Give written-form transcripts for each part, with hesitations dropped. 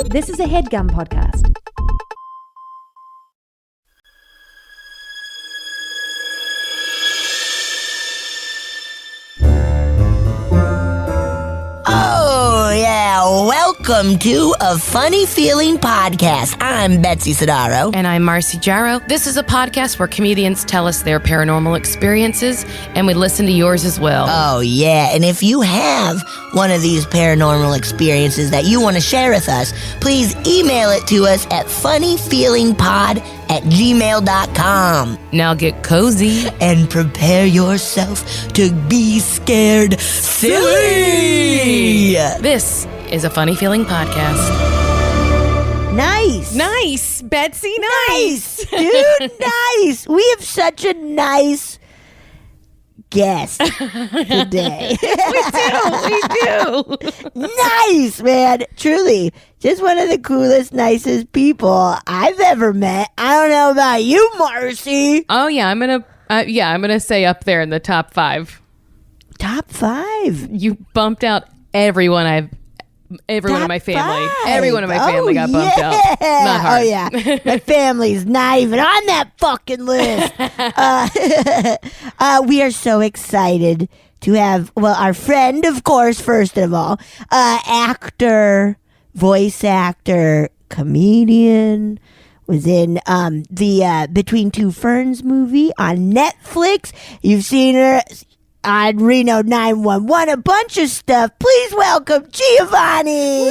This is a HeadGum podcast. Oh, yeah. Welcome to A Funny Feeling Podcast. I'm Betsy Sidaro. And I'm Marcy Jarrow. This is a podcast where comedians tell us their paranormal experiences, and we listen to yours as well. Oh, yeah. And if you have one of these paranormal experiences that you want to share with us, please email it to us at funnyfeelingpod@gmail.com. Now get cozy. And prepare yourself to be scared silly. This is a Funny Feeling podcast. Nice, Betsy, Nice, dude, nice. We have such a nice guest today. We do. Nice, man. Truly, just one of the coolest, nicest people I've ever met. I don't know about you, Marcy. Oh yeah, I'm gonna say up there in the top 5. Top 5. You bumped out everyone in my family. Everyone in my family got bumped out. Not hard. Oh, yeah. My family's not even on that fucking list. We are so excited to have, our friend, of course, first of all, actor, voice actor, comedian, was in the Between Two Ferns movie on Netflix. You've seen her on Reno 911, a bunch of stuff. Please welcome Jiavani.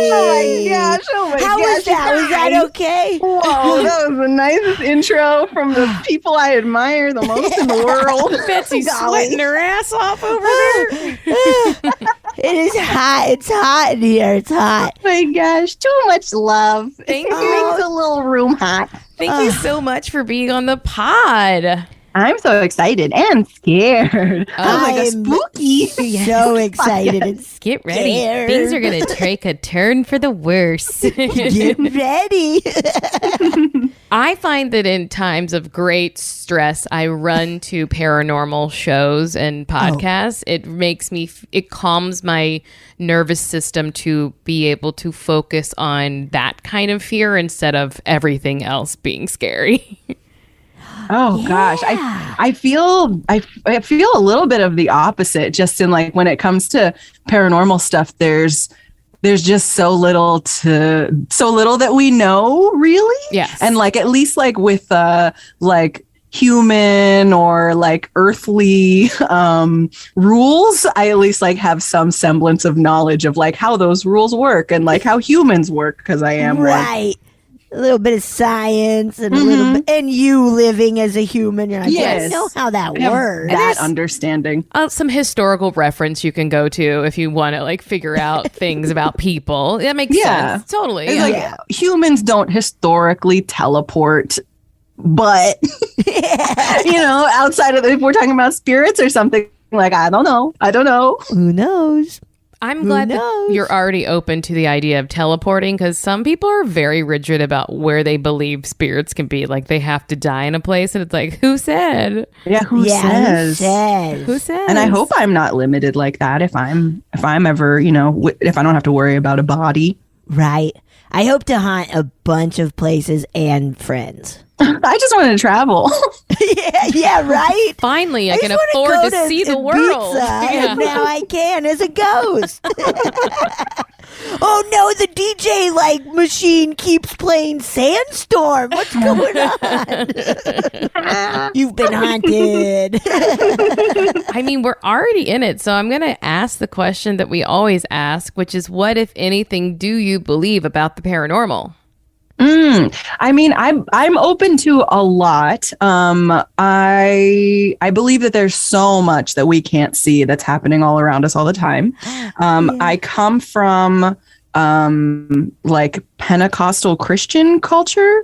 Oh my gosh! How was that? Was that okay? Whoa, that was the nicest intro from the people I admire the most in the world. Betsy's sweating her ass off over there. It is hot. It's hot in here. It's hot. Oh my gosh, too much love. Thank It you. makes the little room hot. Thank you so much for being on the pod. I'm so excited and scared. Oh my gosh, I'm spooky. So excited. And Get ready. scared. Things are going to take a turn for the worse. Get ready. I find that in times of great stress, I run to paranormal shows and podcasts. It makes me, it calms my nervous system to be able to focus on that kind of fear instead of everything else being scary. Oh gosh, I feel a little bit of the opposite. Just in like when it comes to paranormal stuff, there's just so little that we know, really. Yes. And like at least like with like human or like earthly rules, I at least like have some semblance of knowledge of like how those rules work and like how humans work, because I am one. Right. A little bit of science and a little bit, and you living as a human. You're like, Yes. I know how that I have works. that understanding. Some historical reference you can go to if you want to like figure out things about people. That makes sense. Totally. It's Yeah. like humans don't historically teleport, but outside of if we're talking about spirits or something, like I don't know. Who knows? I'm glad that you're already open to the idea of teleporting, because some people are very rigid about where they believe spirits can be. Like they have to die in a place, and it's like, who said? Yeah, who says? Who says? And I hope I'm not limited like that if I'm ever, if I don't have to worry about a body. Right. I hope to haunt a bunch of places and friends. I just wanted to travel. yeah, right? Finally, I can just wanna afford go to see the Ibiza, world. And now I can as a ghost. Oh no, the DJ machine keeps playing Sandstorm. What's going on? You've been haunted. I mean, we're already in it, so I'm going to ask the question that we always ask, which is, what, if anything, do you believe about the paranormal? I mean, I'm open to a lot. I believe that there's so much that we can't see that's happening all around us all the time. I come from like Pentecostal Christian culture.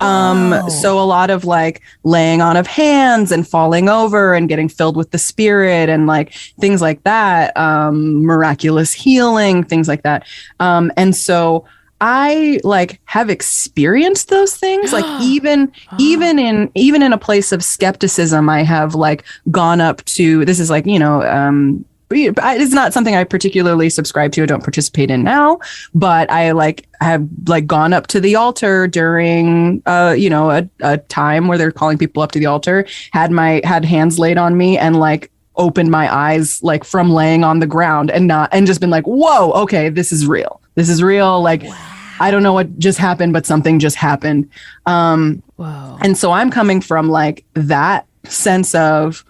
So a lot of like laying on of hands and falling over and getting filled with the spirit and like things like that, miraculous healing, things like that. And so I like have experienced those things, like even in a place of skepticism, I have like gone up to, this is like, it's not something I particularly subscribe to or don't participate in now, but I have gone up to the altar during a time where they're calling people up to the altar, had hands laid on me and opened my eyes from laying on the ground and just been like, whoa, okay, this is real. This is real. Wow. I don't know what just happened, but something just happened. Whoa. And so I'm coming from that sense of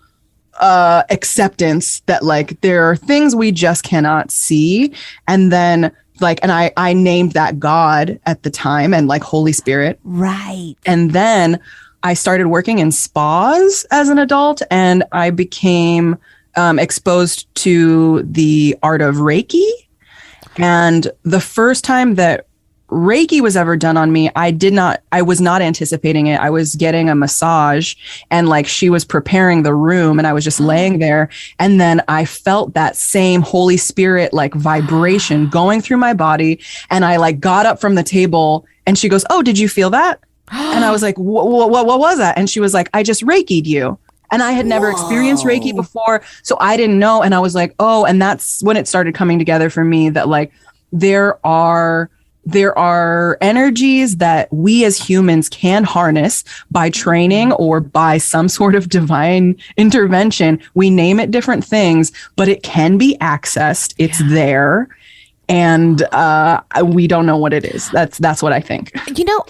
acceptance that there are things we just cannot see. And then and I named that God at the time and Holy Spirit. Right. And then I started working in spas as an adult, and I became exposed to the art of Reiki. And the first time that Reiki was ever done on me, I was not anticipating it. I was getting a massage and she was preparing the room and I was just laying there. And then I felt that same Holy Spirit vibration going through my body. And I got up from the table and she goes, "Oh, did you feel that?" And I was like, what was that? And she was like, "I just Reiki'd you." And I had never experienced Reiki before. So I didn't know. And I was like, oh, and that's when it started coming together for me that there are energies that we as humans can harness by training or by some sort of divine intervention. We name it different things, but it can be accessed. It's there. And we don't know what it is. That's what I think.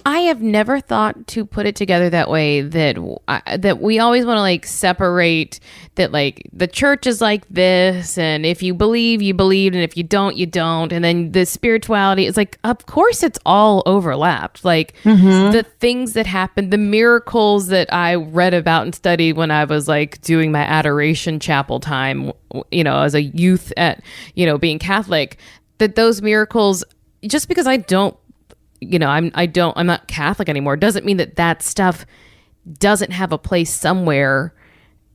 I have never thought to put it together that way, that we always want to separate that the church is like this, and if you believe, you believe, and if you don't, you don't. And then the spirituality is of course it's all overlapped. The things that happen, the miracles that I read about and studied when I was doing my adoration chapel time, as a youth at, being Catholic, that those miracles, just because I'm not Catholic anymore, doesn't mean that stuff doesn't have a place somewhere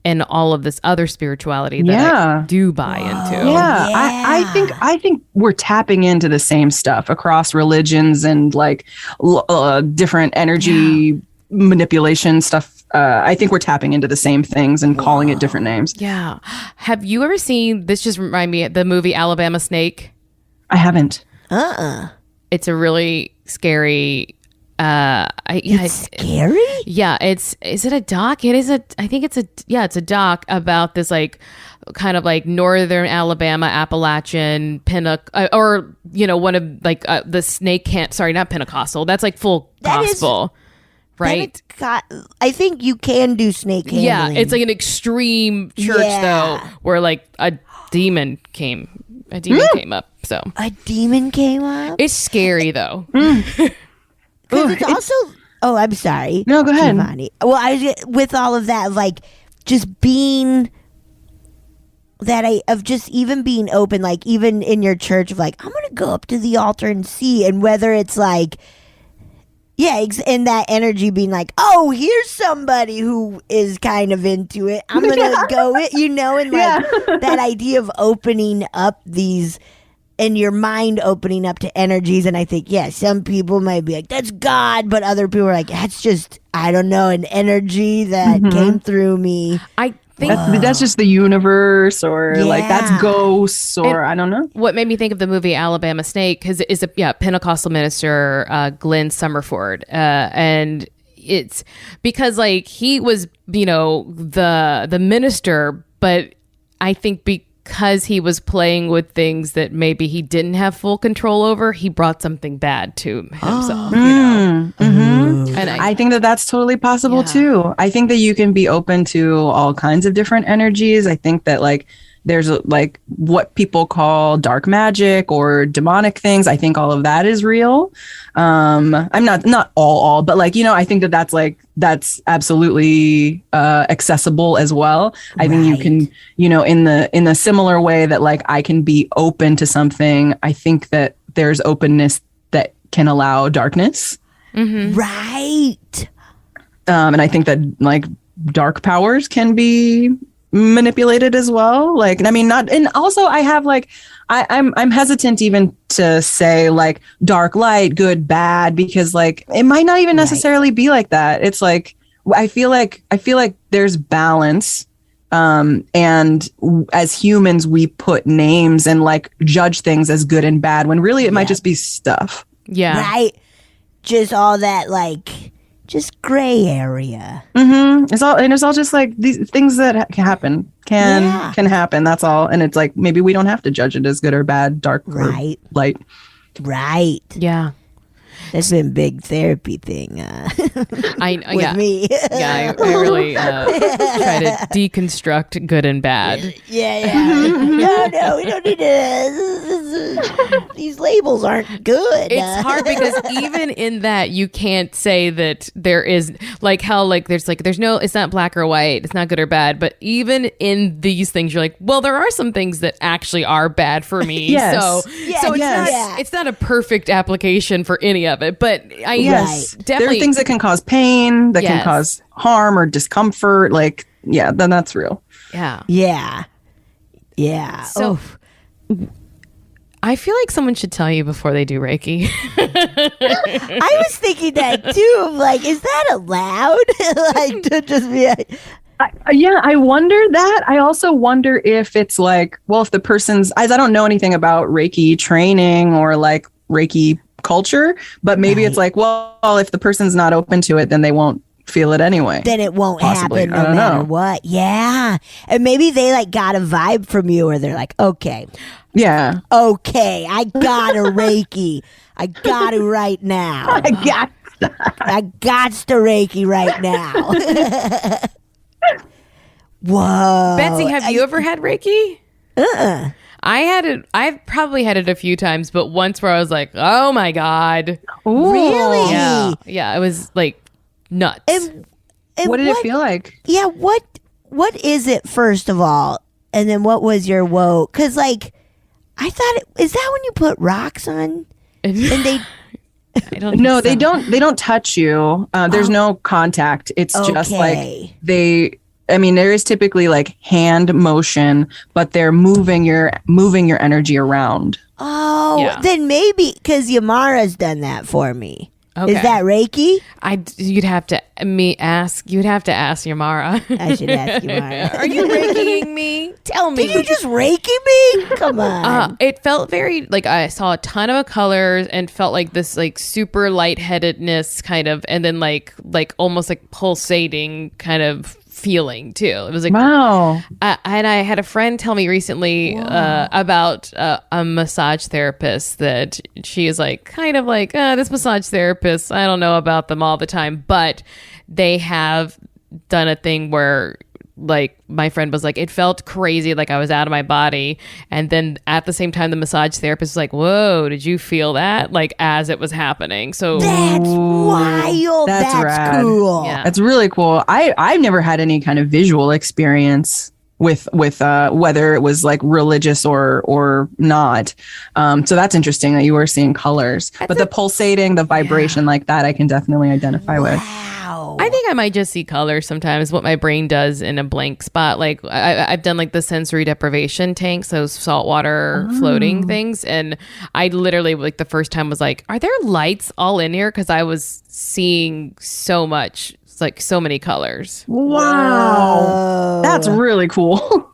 in all of this other spirituality that I do buy into. Yeah. I think we're tapping into the same stuff across religions and different energy manipulation stuff. I think we're tapping into the same things and calling it different names. Yeah. Have you ever seen, this just remind me, the movie Alabama Snake? I haven't. It's a really scary. It's scary? Yeah. Is it a doc? It's a doc about this kind of northern Alabama Appalachian or one of the snake can't. Sorry, not Pentecostal. That's full gospel. Right? I think you can do snake handling. Yeah, it's an extreme church though, where a demon came up. So a demon came up. It's scary though. It's also. Oh, I'm sorry. No, go ahead. Jiavani. Well, with all of that, just being of just even being open, even in your church, of I'm gonna go up to the altar and see, and whether it's and that energy being oh, here's somebody who is kind of into it. I'm gonna go it, and that idea of opening up these, and your mind opening up to energies. And I think, some people might be that's God, but other people are that's just, I don't know, an energy that came through me. I think that's just the universe, or that's ghosts, or I don't know. What made me think of the movie Alabama Snake is a Pentecostal minister, Glenn Summerford, and it's because he was the minister, but I think because he was playing with things that maybe he didn't have full control over, he brought something bad to himself. And I think that's totally possible too. I think that you can be open to all kinds of different energies. I think that there's what people call dark magic or demonic things. I think all of that is real. I'm not all, but I think that's absolutely accessible as well. I think you can, in the similar way that I can be open to something. I think that there's openness that can allow darkness. Mm-hmm. Right. And I think that dark powers can be manipulated as well. And also I have I'm hesitant even to say dark light, good, bad, because it might not even necessarily be like that. It's I feel like there's balance As humans, we put names and like judge things as good and bad when really it might just be stuff. Yeah. Right? Just all that like just gray area. It's all just like these things that can happen can happen. That's all. And it's like maybe we don't have to judge it as good or bad, dark or light. Right. Yeah. That's been a big therapy thing with me. Yeah, I really try to deconstruct good and bad. Yeah. No, we don't need to. These labels aren't good. It's hard because even in that, you can't say that there is like how like there's no, it's not black or white, it's not good or bad. But even in these things, you're like, well, there are some things that actually are bad for me. Yes. So it's not a perfect application for any of it. But definitely there are things that can cause pain, that can cause harm or discomfort. Like, then that's real. Yeah. So I feel like someone should tell you before they do Reiki. I was thinking that too. Of like, is that allowed? Like to just be like, I wonder that. I also wonder if it's like, well, if the person's, I don't know anything about Reiki training or like Reiki culture, but maybe it's like, well, if the person's not open to it, then they won't feel it anyway. Then it won't happen no matter what. Yeah. And maybe they like got a vibe from you or they're like, okay. Yeah. Okay. I got a Reiki. I got it right now. I got to Reiki right now. Whoa. Betsy, have you ever had Reiki? I've probably had it a few times, but once where I was like, oh my God. Ooh. Really? Yeah. It was like nuts. And what did it feel like? Yeah. What is it, first of all? And then what was your whoa? Because like, I thought is that when you put rocks on? And they... I don't No, they don't touch you. There's no contact. It's just like there is typically like hand motion, but they're moving your energy around. Oh, then maybe because Yamara's done that for me. Okay. Is that Reiki? You'd have to ask Yamara. I should ask Yamara. Are you Reikiing me? Tell me. Did you just Reiki me? Come on. It felt very like I saw a ton of colors and felt like this like super lightheadedness kind of, and then like almost like pulsating kind of feeling too. It was like, wow. And I had a friend tell me recently about a massage therapist that she is like kind of like this massage therapist, I don't know about them all the time, but they have done a thing where like my friend was like, it felt crazy, like I was out of my body, and then at the same time the massage therapist was like, whoa, did you feel that, like as it was happening? So that's wild. That's cool. Yeah. That's really cool. I've never had any kind of visual experience with whether it was like religious or not. So that's interesting that you were seeing colors. But the pulsating, the vibration like that, I can definitely identify with. I think I might just see color sometimes, what my brain does in a blank spot. Like I've done like the sensory deprivation tanks, those saltwater floating things. And I literally like the first time was like, are there lights all in here? Because I was seeing so much, like so many colors. Wow. That's really cool.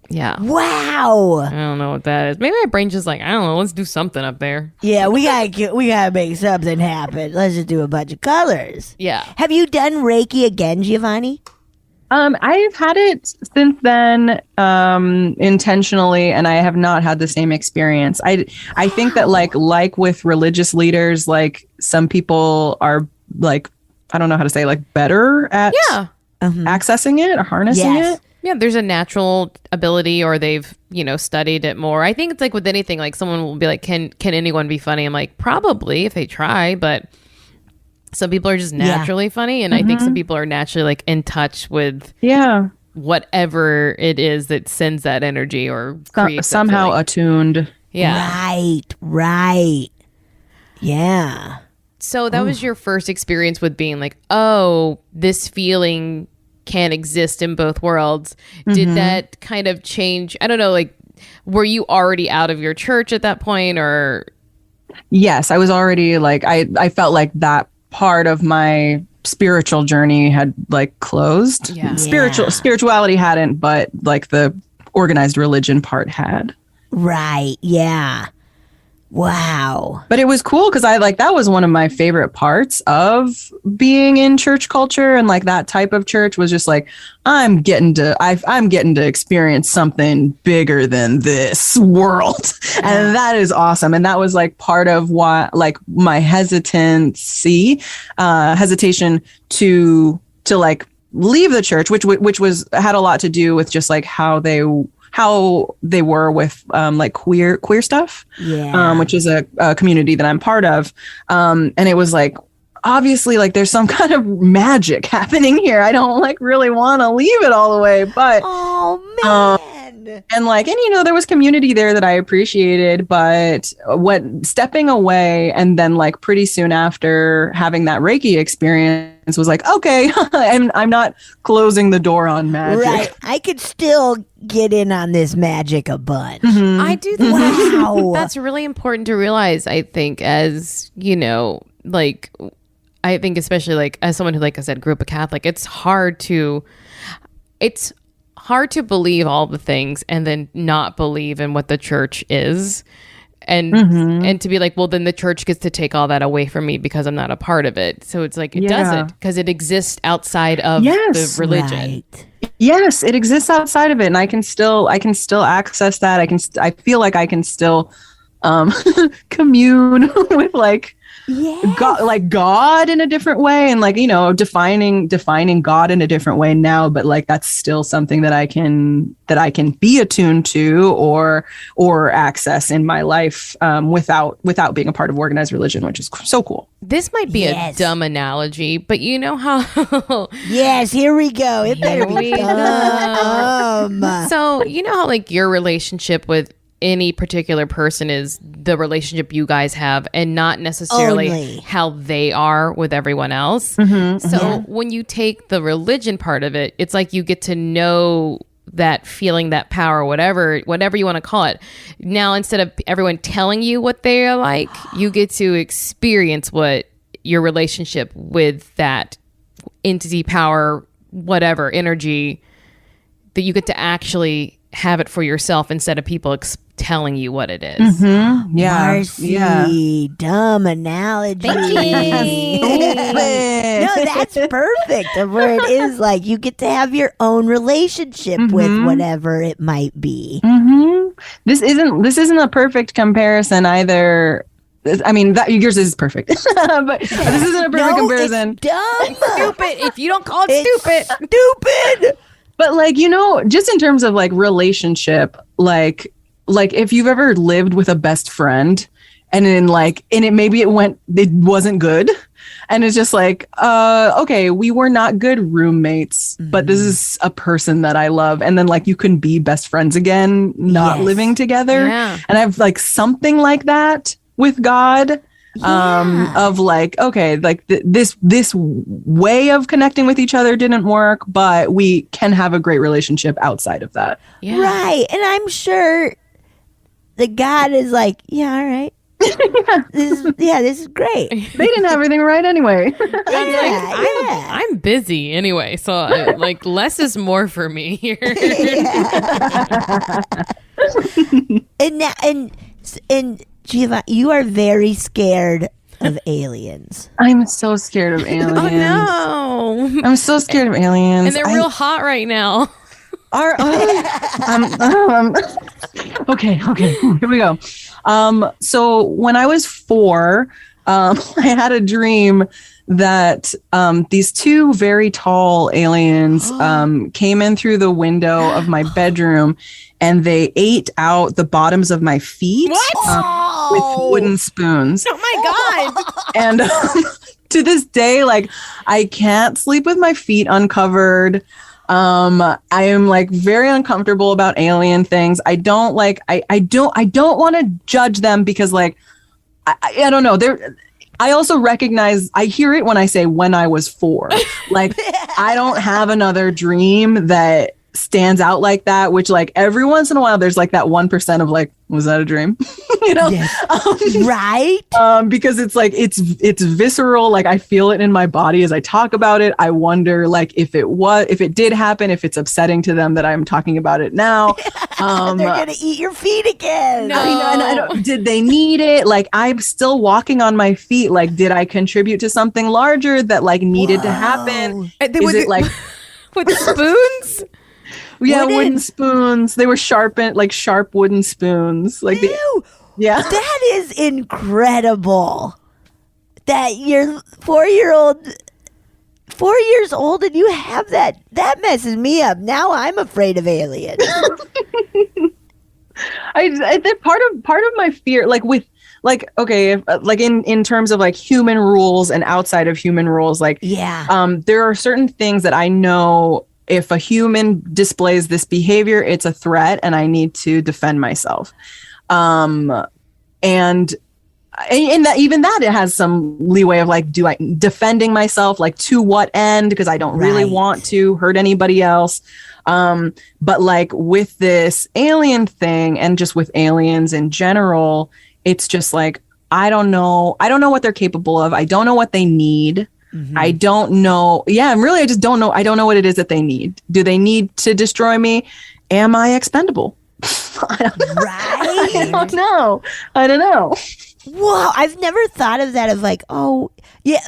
Yeah. Wow. I don't know what that is. Maybe my brain's just like, I don't know, let's do something up there. Yeah, we gotta make something happen. Let's just do a bunch of colors. Yeah. Have you done Reiki again, Jiavani? I've had it since then, intentionally, and I have not had the same experience. I think that like with religious leaders, like some people are like, I don't know how to say, like better at accessing it or harnessing it. Yeah, there's a natural ability, or they've, studied it more. I think it's like with anything, like someone will be like, can anyone be funny? I'm like, probably if they try, but some people are just naturally funny. And I think some people are naturally like in touch with whatever it is that sends that energy or creates somehow attuned. Yeah. Right. Yeah. So that was your first experience with being like, oh, this feeling can exist in both worlds. Did that kind of change? I don't know, like, were you already out of your church at that point, or? Yes, I was already like, I felt like that part of my spiritual journey had like closed. Yeah. Spirituality hadn't, but like the organized religion part had. Right. Yeah. Wow. But it was cool because that was one of my favorite parts of being in church culture, and like that type of church was just like, I'm getting to experience something bigger than this world. And that is awesome. And that was like part of why, like, my hesitation to like leave the church, which had a lot to do with just like how they were with like queer stuff, which is a community that I'm part of. And it was like, obviously, like there's some kind of magic happening here. I don't like really want to leave it all the way, but and there was community there that I appreciated, but stepping away and then like pretty soon after having that Reiki experience was like, okay, I'm not closing the door on magic. Right. I could still get in on this magic a bunch. I do think Wow. that's really important to realize, I think, as, like, I think especially like as someone who, like I said, grew up a Catholic, it's hard to believe all the things and then not believe in what the church is. And to be like, well, then the church gets to take all that away from me because I'm not a part of it. So it's like, it doesn't, because it exists outside of the religion. Right. Yes, it exists outside of it, and I can still access that. I feel like I can still commune with like God in a different way, and like defining God in a different way now. But like that's still something that I can be attuned to or access in my life without being a part of organized religion, which is so cool. This might be a dumb analogy, but you know how Yes, here we go. It better be dumb. So you know how like your relationship with any particular person is the relationship you guys have and not necessarily Only. how they are with everyone else. So when you take the religion part of it, it's like you get to know that feeling, that power, whatever you want to call it. Now, instead of everyone telling you what they are like, you get to experience what your relationship with that entity, power, whatever, energy, that you get to actually have it for yourself instead of people telling you what it is. Marcy, dumb analogy. No, that's perfect. Of where it is like you get to have your own relationship with whatever it might be. This isn't a perfect comparison either. I mean, yours is perfect, but this isn't a perfect comparison. It's dumb. Stupid. If you don't call it Stupid. But like, just in terms of like relationship, like if you've ever lived with a best friend and then it wasn't good. And it's just like, okay, we were not good roommates, but this is a person that I love. And then like you can be best friends again, not living together. Yeah. And I have like something like that with God. Of like, okay, like this way of connecting with each other didn't work, but we can have a great relationship outside of that. Yeah. Right. And I'm sure the God is like, yeah, all right. This is great. They didn't have everything right anyway. I'm busy anyway, so like less is more for me here. And Jiavani, you are very scared of aliens. I'm so scared of aliens. Oh no! I'm so scared of aliens. And they're real hot right now. Okay, here we go. So when I was 4, I had a dream that these 2 very tall aliens came in through the window of my bedroom, and they ate out the bottoms of my feet with wooden spoons. Oh my god! And to this day, like I can't sleep with my feet uncovered. I am like very uncomfortable about alien things. I don't want to judge them because like I don't know. I also recognize, I hear it when I say when I was 4. Like I don't have another dream that stands out like that, which like every once in a while there's like that 1% of like, was that a dream? Yes. Right? Because it's like it's visceral. Like I feel it in my body as I talk about it. I wonder like if it did happen, if it's upsetting to them that I'm talking about it now. They're gonna eat your feet again. No. And I don't, did they need it? Like I'm still walking on my feet. Like did I contribute to something larger that like needed to happen? Is it like with spoons? Yeah, Wooden. wooden spoons. They were sharpened, like sharp wooden spoons. Like Ew. yeah. That is incredible. That your 4-year-old, 4 years old, and you have that. That messes me up. Now I'm afraid of aliens. I think part of my fear, like with like okay, if, like in terms of like human rules and outside of human rules, like there are certain things that I know. If a human displays this behavior, it's a threat and I need to defend myself. And that even that it has some leeway of like, defending myself, like to what end? Because I don't really want to hurt anybody else. But like with this alien thing and just with aliens in general, it's just like, I don't know what they're capable of. I don't know what they need. Mm-hmm. I don't know. Yeah, and really, I just don't know. I don't know what it is that they need. Do they need to destroy me? Am I expendable? I don't know. I don't know. Whoa, I've never thought of that. Of like, oh, yeah,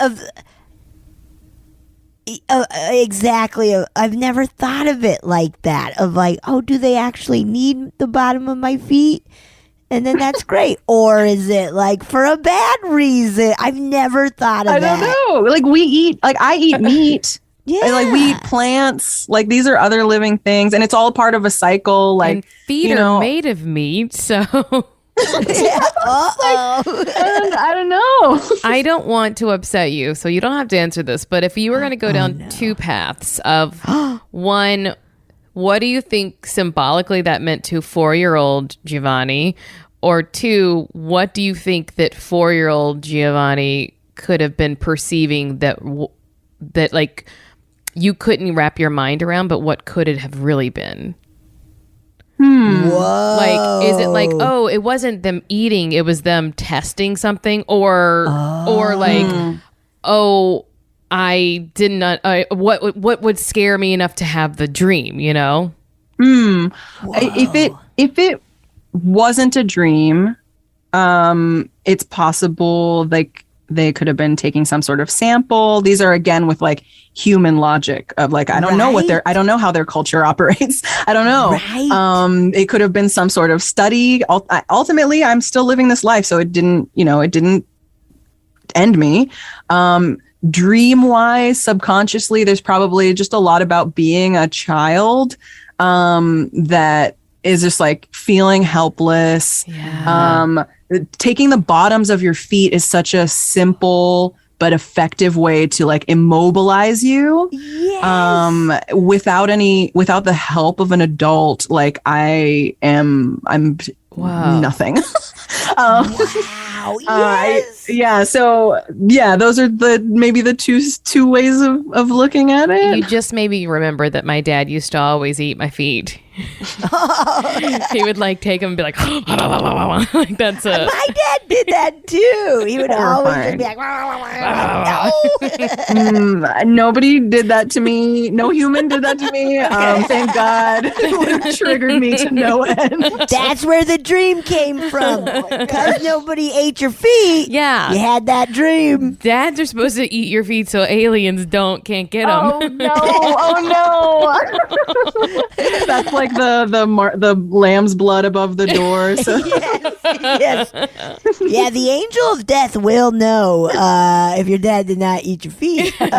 exactly. I've never thought of it like that. Of like, oh, do they actually need the bottom of my feet? And then that's great. Or is it like for a bad reason? I've never thought of that. I don't know. Like I eat meat. Yeah. And like we eat plants. Like these are other living things. And it's all part of a cycle. Like and feet are made of meat. So I don't know. I don't want to upset you. So you don't have to answer this. But if you were going to go down two paths of one, what do you think symbolically that meant to 4-year-old Jiavani? Or two, what do you think that 4-year-old Jiavani could have been perceiving that like you couldn't wrap your mind around, but what could it have really been? Whoa. Like, is it like, oh, it wasn't them eating, it was them testing something? Or like, oh, I did not, what would scare me enough to have the dream, you know? If it wasn't a dream, it's possible like they could have been taking some sort of sample. These are again with like human logic of like, I don't know I don't know how their culture operates. I don't know. Right. It could have been some sort of study. Ultimately, I'm still living this life. So it didn't end me. Dream wise, subconsciously, there's probably just a lot about being a child, that is just like feeling helpless. Yeah. Taking the bottoms of your feet is such a simple but effective way to like immobilize you. Yes. Without the help of an adult, like I'm nothing. Wow. Yes. So those are maybe the two ways of looking at it. You just made me remember that my dad used to always eat my feet. He would like take them and be like, like that's a. My dad did that too. He would always just be like, no. Nobody did that to me. No human did that to me. Thank God. It would have triggered me to no end. That's where the dream came from. Because nobody ate your feet. Yeah. You had that dream. Dads are supposed to eat your feet so aliens can't get them. Oh no! Oh no! That's like the lamb's blood above the door. So. Yes. Yeah, the angel of death will know if your dad did not eat your feet. Oh,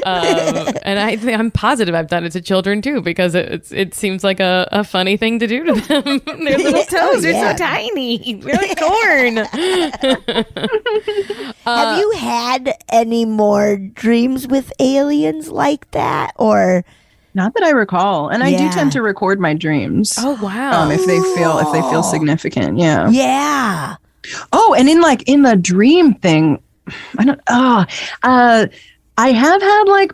God. And I'm positive I've done it to children too, because it seems like a funny thing to do to them. Their little toes are so tiny. They're like corn. Have you had any more dreams with aliens like that, or? Not that I recall, and I do tend to record my dreams. Oh wow! If they feel significant, yeah. Yeah. Oh, and in the dream thing, I have had like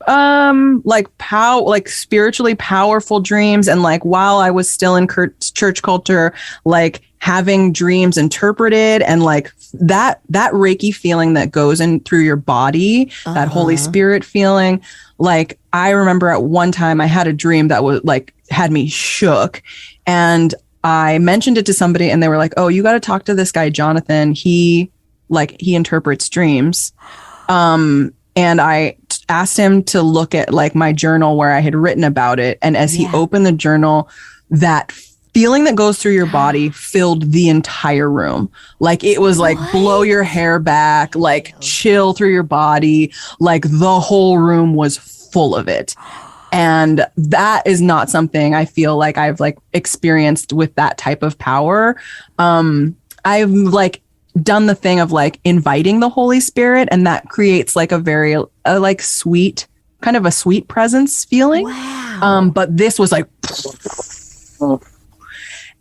like spiritually powerful dreams, and like while I was still in church culture, like having dreams interpreted, and like that Reiki feeling that goes in through your body, that Holy Spirit feeling. Like I remember at one time I had a dream that was like had me shook, and I mentioned it to somebody and they were like, "Oh, you got to talk to this guy Jonathan. He interprets dreams." And I asked him to look at like my journal where I had written about it. And as he opened the journal, that feeling that goes through your body filled the entire room. Like it was like blow your hair back, like chill through your body. Like the whole room was full of it. And that is not something I feel like I've like experienced with that type of power. I've like done the thing of like inviting the Holy Spirit, and that creates like a very like sweet, kind of a sweet presence feeling. Wow. But this was like,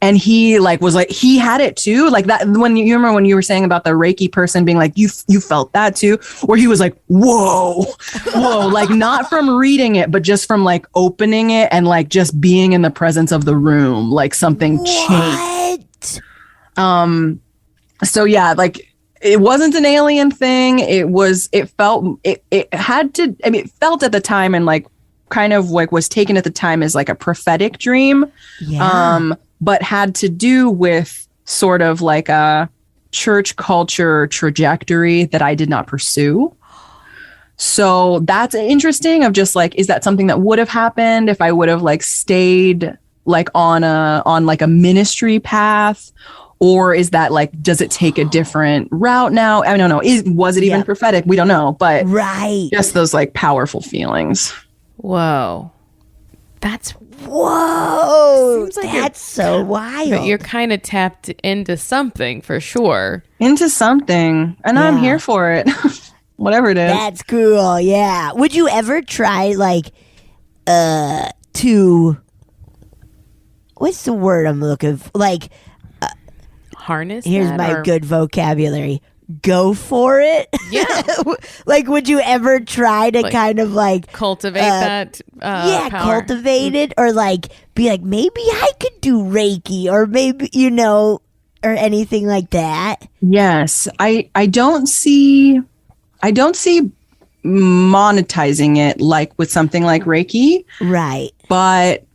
and he like was like, he had it too. Like that, when you remember when you were saying about the Reiki person being like, you felt that too, where he was like, whoa, like not from reading it, but just from like opening it and like just being in the presence of the room, like something changed. So yeah, like it wasn't an alien thing. It felt at the time, and like kind of like was taken at the time as like a prophetic dream. Yeah. But had to do with sort of like a church culture trajectory that I did not pursue. So that's interesting of just like, is that something that would have happened if I would have like stayed like on like a ministry path? Or is that like, does it take a different route now? I don't know. Was it even prophetic? We don't know. But just those like powerful feelings. Whoa. Whoa. Like that's so wild. But you're kind of tapped into something for sure. Into something. And I'm here for it. Whatever it is. That's cool. Yeah. Would you ever try like to, what's the word I'm looking for? Like, harness. Here's my good vocabulary. Go for it. Yeah. Like, would you ever try to like, kind of like cultivate that? Power? Cultivate it, or like be like, maybe I could do Reiki, or maybe or anything like that. Yes, I don't see monetizing it like with something like Reiki, right? But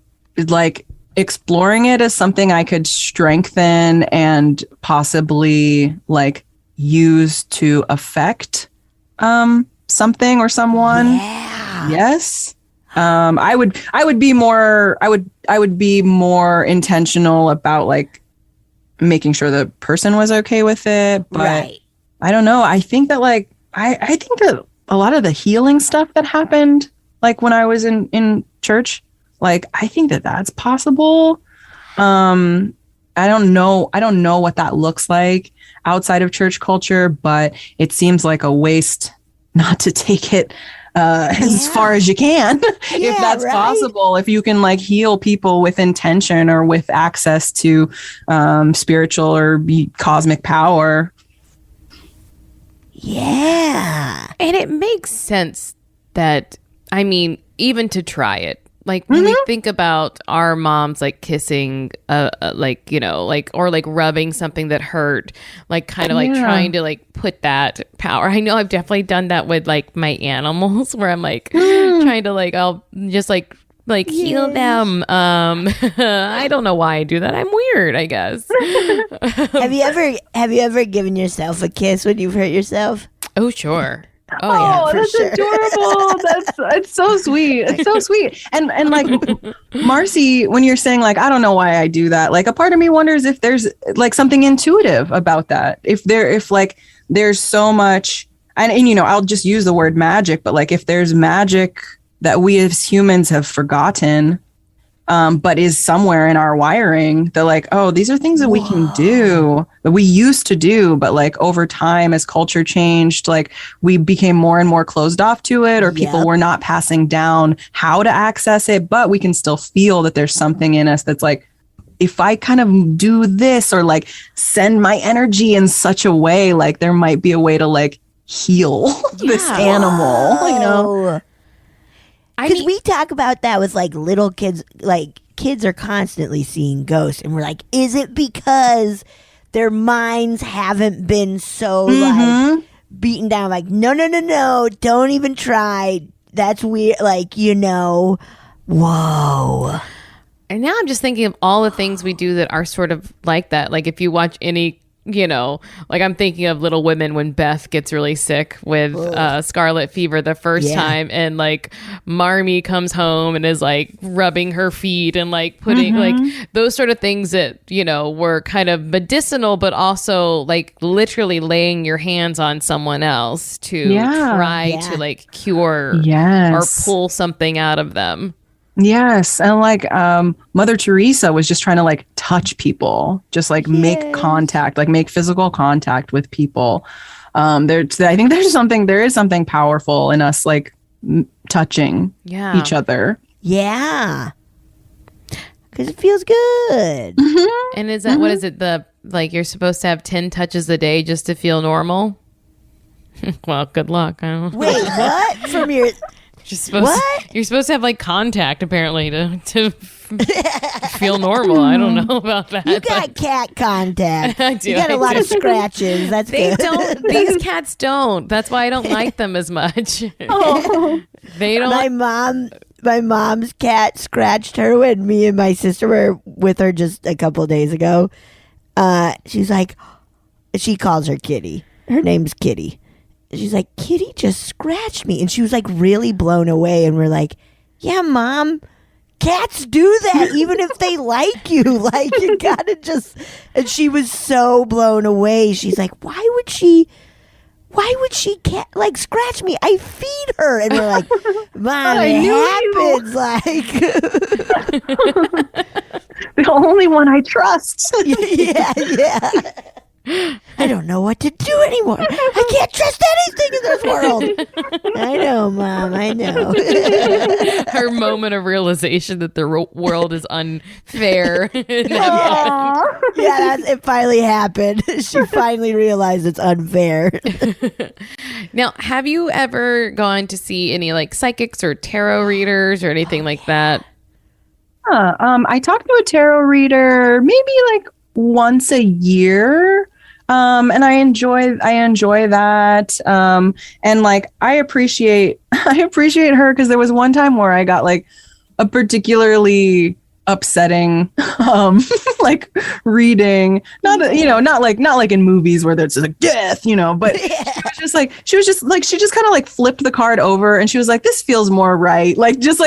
like exploring it as something I could strengthen and possibly like use to affect something or someone. Yeah. Yes. I would be more intentional about like making sure the person was okay with it. But I don't know. I think that like I think that a lot of the healing stuff that happened like when I was in church, like, I think that that's possible. I don't know what that looks like outside of church culture, but it seems like a waste not to take it as far as you can, if that's possible. If you can like heal people with intention or with access to spiritual or cosmic power. Yeah. And it makes sense that, I mean, even to try it. Like when we think about our moms, like kissing, like, or like rubbing something that hurt, like kind of like trying to like put that power. I know I've definitely done that with like my animals where I'm like trying to like, I'll just like heal them. I don't know why I do that. I'm weird, I guess. Have you ever given yourself a kiss when you've hurt yourself? Oh, sure. Oh yeah, that's adorable. It's so sweet. It's so sweet. And like Marcy, when you're saying like, I don't know why I do that, like a part of me wonders if there's like something intuitive about that. If like there's so much, and I'll just use the word magic, but like if there's magic that we as humans have forgotten, but is somewhere in our wiring, they're like, oh, these are things that we can do, that we used to do, but like over time as culture changed, like we became more and more closed off to it, or people were not passing down how to access it, but we can still feel that there's something in us that's like, if I kind of do this or like send my energy in such a way, like there might be a way to like heal this animal, Because we talk about that with like little kids, like kids are constantly seeing ghosts, and we're like, is it because their minds haven't been so like beaten down? Like, no, don't even try. That's weird. Like, whoa. And now I'm just thinking of all the things we do that are sort of like that. Like if you watch any, like I'm thinking of Little Women when Beth gets really sick with scarlet fever the first time, and like Marmee comes home and is like rubbing her feet and like putting like those sort of things that, were kind of medicinal, but also like literally laying your hands on someone else to try to like cure or pull something out of them. Yes. And like Mother Teresa was just trying to like touch people, just like make contact, like make physical contact with people. I think there is something powerful in us like touching each other. Yeah. Because it feels good. And is that, what is it? Like you're supposed to have 10 touches a day just to feel normal? Well, good luck. I don't know. Wait, what? From your... You're supposed to have like contact apparently to feel normal. I don't know about that. You got cat contact. I do. You got a lot of scratches. That's good. These cats don't. That's why I don't like them as much. They don't. My mom's cat scratched her when me and my sister were with her just a couple of days ago. She's like, she calls her Kitty. Her name's Kitty. She's like, Kitty just scratched me. And she was like really blown away. And we're like, yeah, Mom, cats do that even if they like you. Like, you gotta just... And she was so blown away. She's like, why would she like scratch me? I feed her. And we're like, Mom, it happens. Like... The only one I trust. Yeah. I don't know what to do anymore. I can't trust anything in this world. I know, Mom. I know. Her moment of realization that the world is unfair. It finally happened. She finally realized it's unfair. Now, have you ever gone to see any like psychics or tarot readers or anything like that? I talked to a tarot reader maybe like once a year. And I enjoy that. And like, I appreciate her because there was one time where I got like a particularly upsetting, like reading, not like in movies where there's like death, but she just kind of like flipped the card over and she was like, this feels more right. Like, just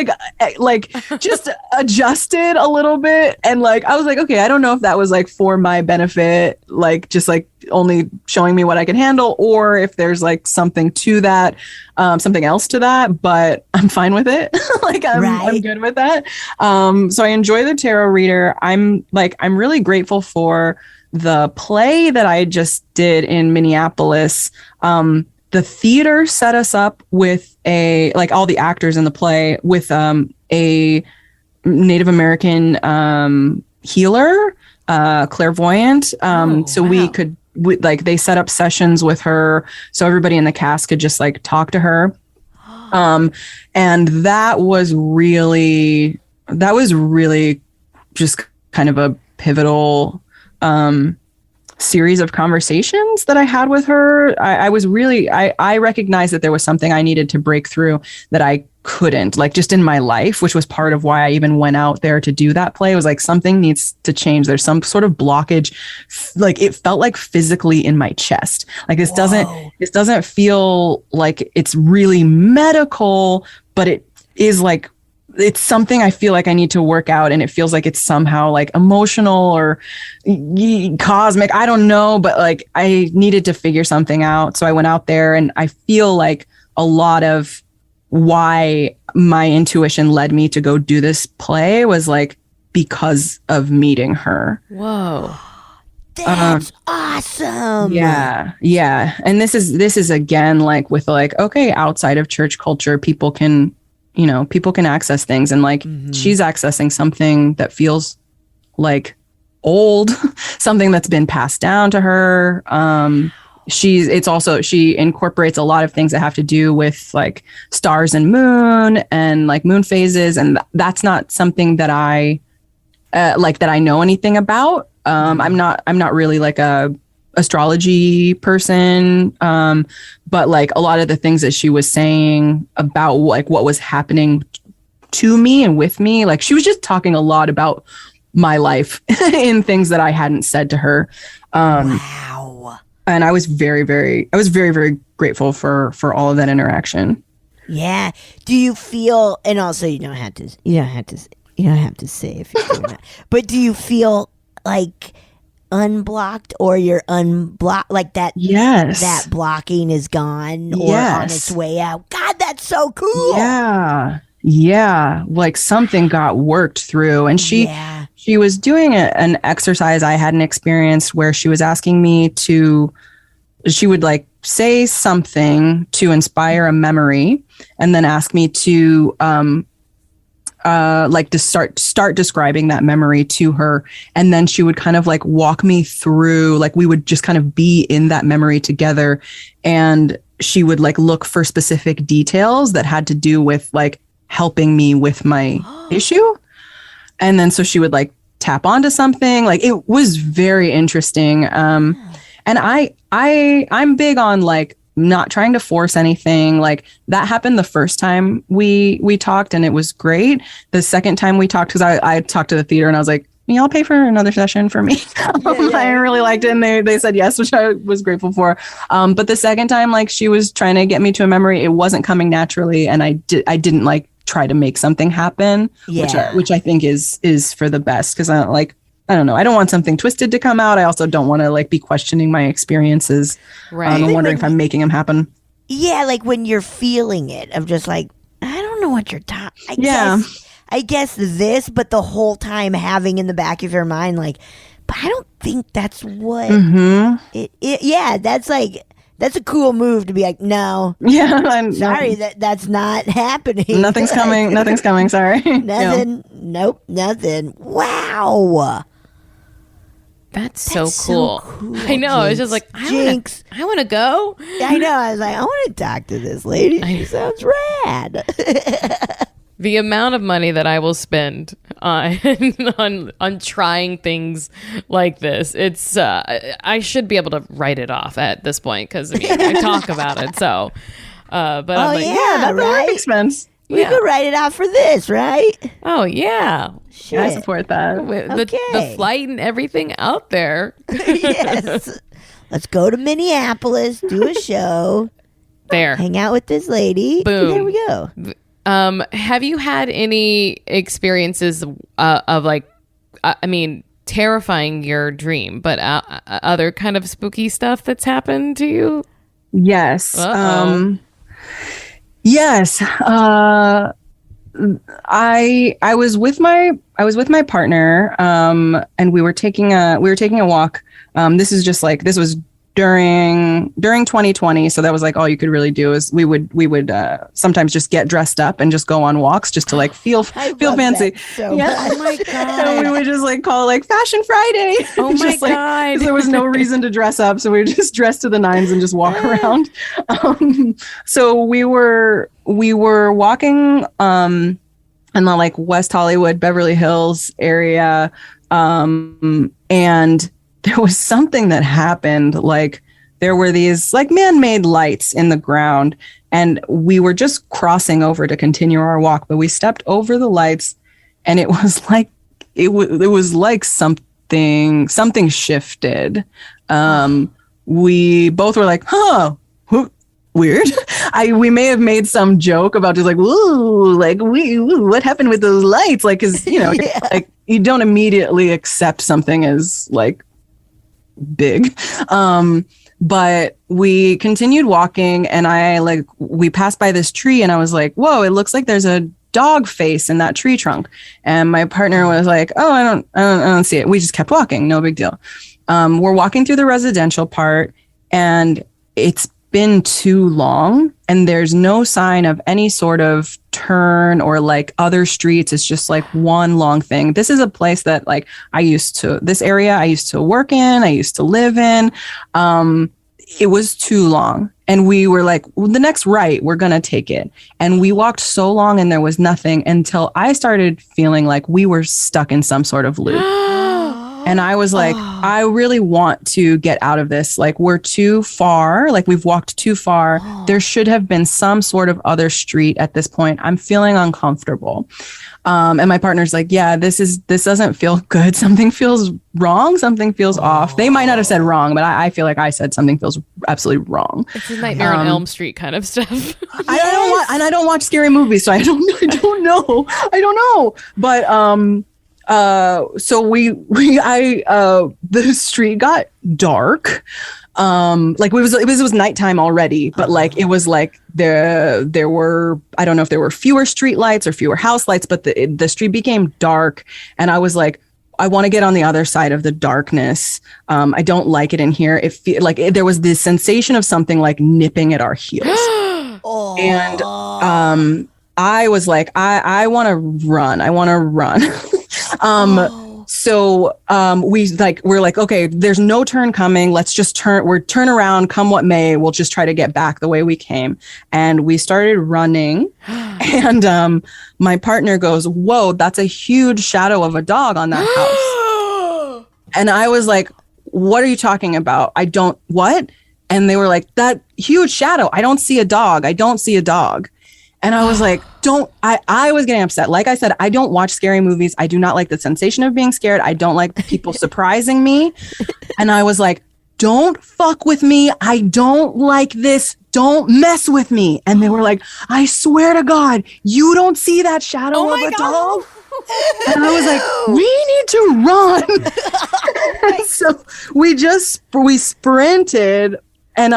just adjusted a little bit. And like, I was like, okay, I don't know if that was like for my benefit, like just like only showing me what I can handle, or if there's like something to that, something else to that, but I'm fine with it. Like I'm good with that. So I enjoy the tarot reader. I'm really grateful for the play that I just did in Minneapolis. The theater set us up with all the actors in the play with a Native American healer, clairvoyant. They set up sessions with her so everybody in the cast could just like talk to her. And that was really just kind of a pivotal series of conversations that I had with her. I recognized that there was something I needed to break through that I couldn't, like just in my life, which was part of why I even went out there to do that play. It was like, something needs to change. There's some sort of blockage. Like it felt like physically in my chest. Like this doesn't feel like it's really medical, but it is like, it's something I feel like I need to work out, and it feels like it's somehow like emotional or cosmic. I don't know, but like I needed to figure something out. So I went out there, and I feel like a lot of why my intuition led me to go do this play was like because of meeting her. Whoa. That's awesome. Yeah. And this is again, like with like, okay, outside of church culture, people can access things, and like she's accessing something that feels like old, something that's been passed down to her. she incorporates a lot of things that have to do with like stars and moon and like moon phases. And that's not something that I that I know anything about. I'm not really like a astrology person. But like a lot of the things that she was saying about like what was happening to me and with me, like she was just talking a lot about my life in things that I hadn't said to her. Wow. And I was very, very grateful for all of that interaction. Yeah. Do you feel, and also you don't have to say if you're doing that, but do you feel like unblocked or you're unblocked, like that? Yes. That blocking is gone or Yes. on its way out. God, that's so cool. Yeah. Like something got worked through, and she was doing an exercise I hadn't experienced where she was asking me she would like say something to inspire a memory and then ask me to like to start describing that memory to her, and then she would kind of like walk me through, like we would just kind of be in that memory together, and she would like look for specific details that had to do with like helping me with my issue. And then so she would like tap onto something. Like it was very interesting. And I'm big on like not trying to force anything. Like that happened the first time we talked, and it was great. The second time we talked, because I talked to the theater and I was like, y'all pay for another session for me. I really liked it, and they said yes, which I was grateful for. But the second time, like she was trying to get me to a memory, it wasn't coming naturally, and I didn't like try to make something happen, which I think is for the best, because I don't know. I don't want something twisted to come out. I also don't want to like be questioning my experiences. Right. And wondering if I'm making them happen. Yeah, like when you're feeling it, of just like, I don't know what you're talking. I guess this, but the whole time having in the back of your mind, like, but I don't think that's what that's a cool move to be like, no. Yeah. I'm sorry, that's not happening. Nothing's coming. Nothing's coming. Sorry. Nothing. Yeah. Nope. Nothing. Wow. That's so cool. I know. Jinx. It's just like, Jinx. I want to go. I know. I was like, I want to talk to this lady. She sounds rad. The amount of money that I will spend on trying things like this, it's I should be able to write it off at this point, because I talk about it. So, but I'm like, that's right? That makes sense. We could write it off for this, right? Oh yeah, shit. I support that. The flight and everything out there. Yes. Let's go to Minneapolis, do a show, hang out with this lady. Boom. There we go. Have you had any experiences of like, terrifying your dream, but other kind of spooky stuff that's happened to you? Yes. Yes. I was with my partner, and we were taking a walk. This was during 2020, so that was like all you could really do. Is we would sometimes just get dressed up and just go on walks just to like feel fancy. Oh my god! And we would just like call it like Fashion Friday. Oh my god! There was no reason to dress up, so we would just dress to the nines and just walk around. So we were walking in the like West Hollywood, Beverly Hills area, and there was something that happened. Like there were these like man-made lights in the ground, and we were just crossing over to continue our walk, but we stepped over the lights, and it was like it was like something shifted. We both were like, weird. We may have made some joke about just like, ooh, like what happened with those lights? Like, cause like you don't immediately accept something as like big. But we continued walking, and we passed by this tree, and I was like, whoa, it looks like there's a dog face in that tree trunk. And my partner was like, oh, I don't see it. We just kept walking. No big deal. We're walking through the residential part, and it's been too long, and there's no sign of any sort of turn or like other streets. It's just like one long thing. This is a place that like this area I used to work in, I used to live in. it was too long. And we were like, well, the next right, we're going to take it. And we walked so long and there was nothing until I started feeling like we were stuck in some sort of loop. And I was like, I really want to get out of this. Like, we're too far. Like, we've walked too far. There should have been some sort of other street at this point. I'm feeling uncomfortable. And my partner's like, yeah, this doesn't feel good. Something feels wrong. Something feels off. They might not have said wrong, but I feel like I said something feels absolutely wrong. It's a Nightmare on Elm Street kind of stuff. I don't watch scary movies, so I don't know. But so the street got dark. Like it was nighttime already, but like it was like there were, I don't know if there were fewer street lights or fewer house lights, but the street became dark, and I was like, I want to get on the other side of the darkness. I don't like it in here. There was this sensation of something like nipping at our heels. And I was like, I want to run. So we're like, okay, there's no turn coming. Let's just turn around, come what may. We'll just try to get back the way we came. And we started running. And my partner goes, whoa, that's a huge shadow of a dog on that house. And I was like, what are you talking about? What? And they were like, that huge shadow. I don't see a dog. And I was like, I was getting upset. Like I said, I don't watch scary movies. I do not like the sensation of being scared. I don't like people surprising me. And I was like, don't fuck with me. I don't like this. Don't mess with me. And they were like, I swear to God, you don't see that shadow of a dog? And I was like, we need to run. So we sprinted. And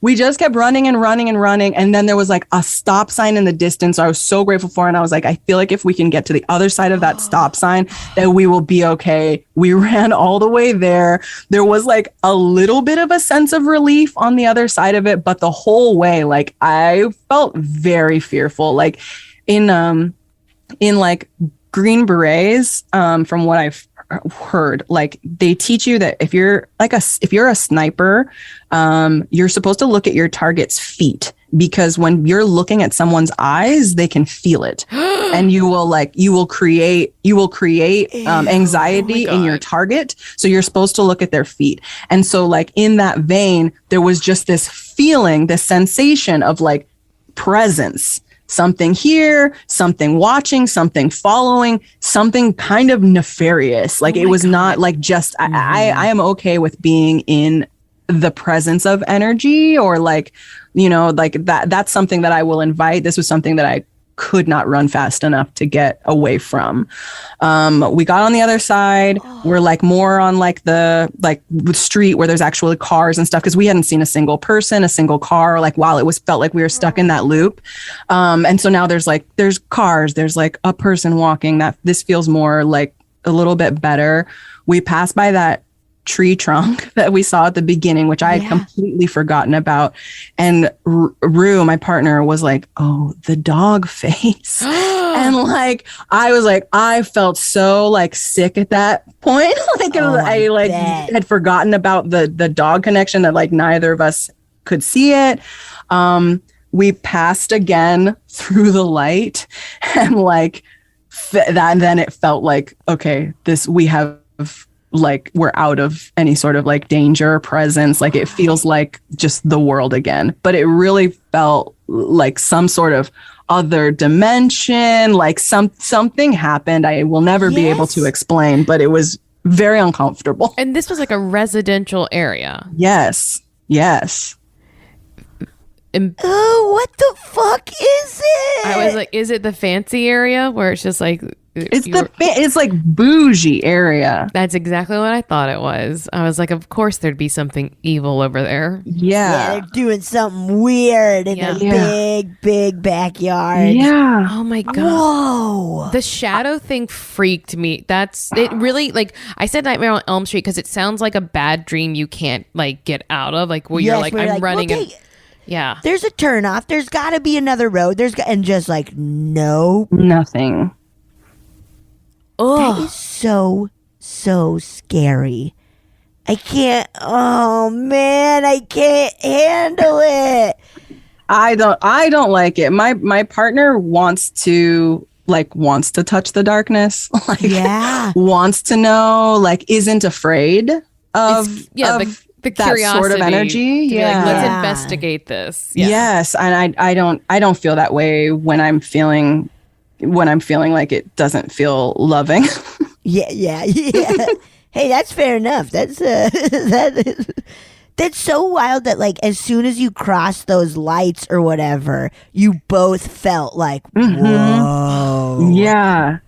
we just kept running. And then there was like a stop sign in the distance. I was so grateful for it. And I was like, I feel like if we can get to the other side of that stop sign, that we will be okay. We ran all the way there. There was like a little bit of a sense of relief on the other side of it. But the whole way, like I felt very fearful. Like in like Green Berets, from what I've heard, like they teach you that if you're a sniper, you're supposed to look at your target's feet, because when you're looking at someone's eyes, they can feel it. And you will create anxiety in your target. So you're supposed to look at their feet. And so like in that vein, there was just this feeling, this sensation of like presence. Something here, something watching, something following, something kind of nefarious. Like it was not like just, I am okay with being in the presence of energy, or like, like that's something that I will invite. This was something that I could not run fast enough to get away from. We got on the other side. We're like more on like the street where there's actually cars and stuff, because we hadn't seen a single person, a single car, like while felt like we were stuck in that loop. And so now there's cars, there's like a person walking. That this feels more like a little bit better. We passed by that tree trunk that we saw at the beginning, which I had completely forgotten about. And Rue, my partner, was like, oh, the dog face. And like, I was like, I felt so like sick at that point. Like I had forgotten about the dog connection, that like neither of us could see it. We passed again through the light, and like and then it felt like, okay, we're out of any sort of like danger or presence. Like it feels like just the world again. But it really felt like some sort of other dimension, like something happened. I will never be able to explain, but it was very uncomfortable. And this was like a residential area. Yes. Oh, what the fuck is it? I was like, is it the fancy area where it's just like it's like bougie area? That's exactly what I thought it was. I was like, of course there'd be something evil over there. Yeah, they're doing something weird in a big backyard. Yeah. Oh my god. Whoa. The shadow thing freaked me. It really, like I said, Nightmare on Elm Street, because it sounds like a bad dream you can't like get out of. Like where you're like, I'm running. Okay. Yeah. There's a turnoff. There's got to be another road. And just like, nope. Nothing. Oh. That is so scary. I can't. Oh man, I can't handle it. I don't like it. My partner wants to touch the darkness. Wants to know, like, isn't afraid of the that curiosity sort of energy. Like, let's investigate this. Yeah. Yes, and I don't feel that way when I'm feeling like it doesn't feel loving. Yeah. Hey, that's fair enough. That's that's so wild that, like, as soon as you crossed those lights or whatever, you both felt like, whoa. Yeah.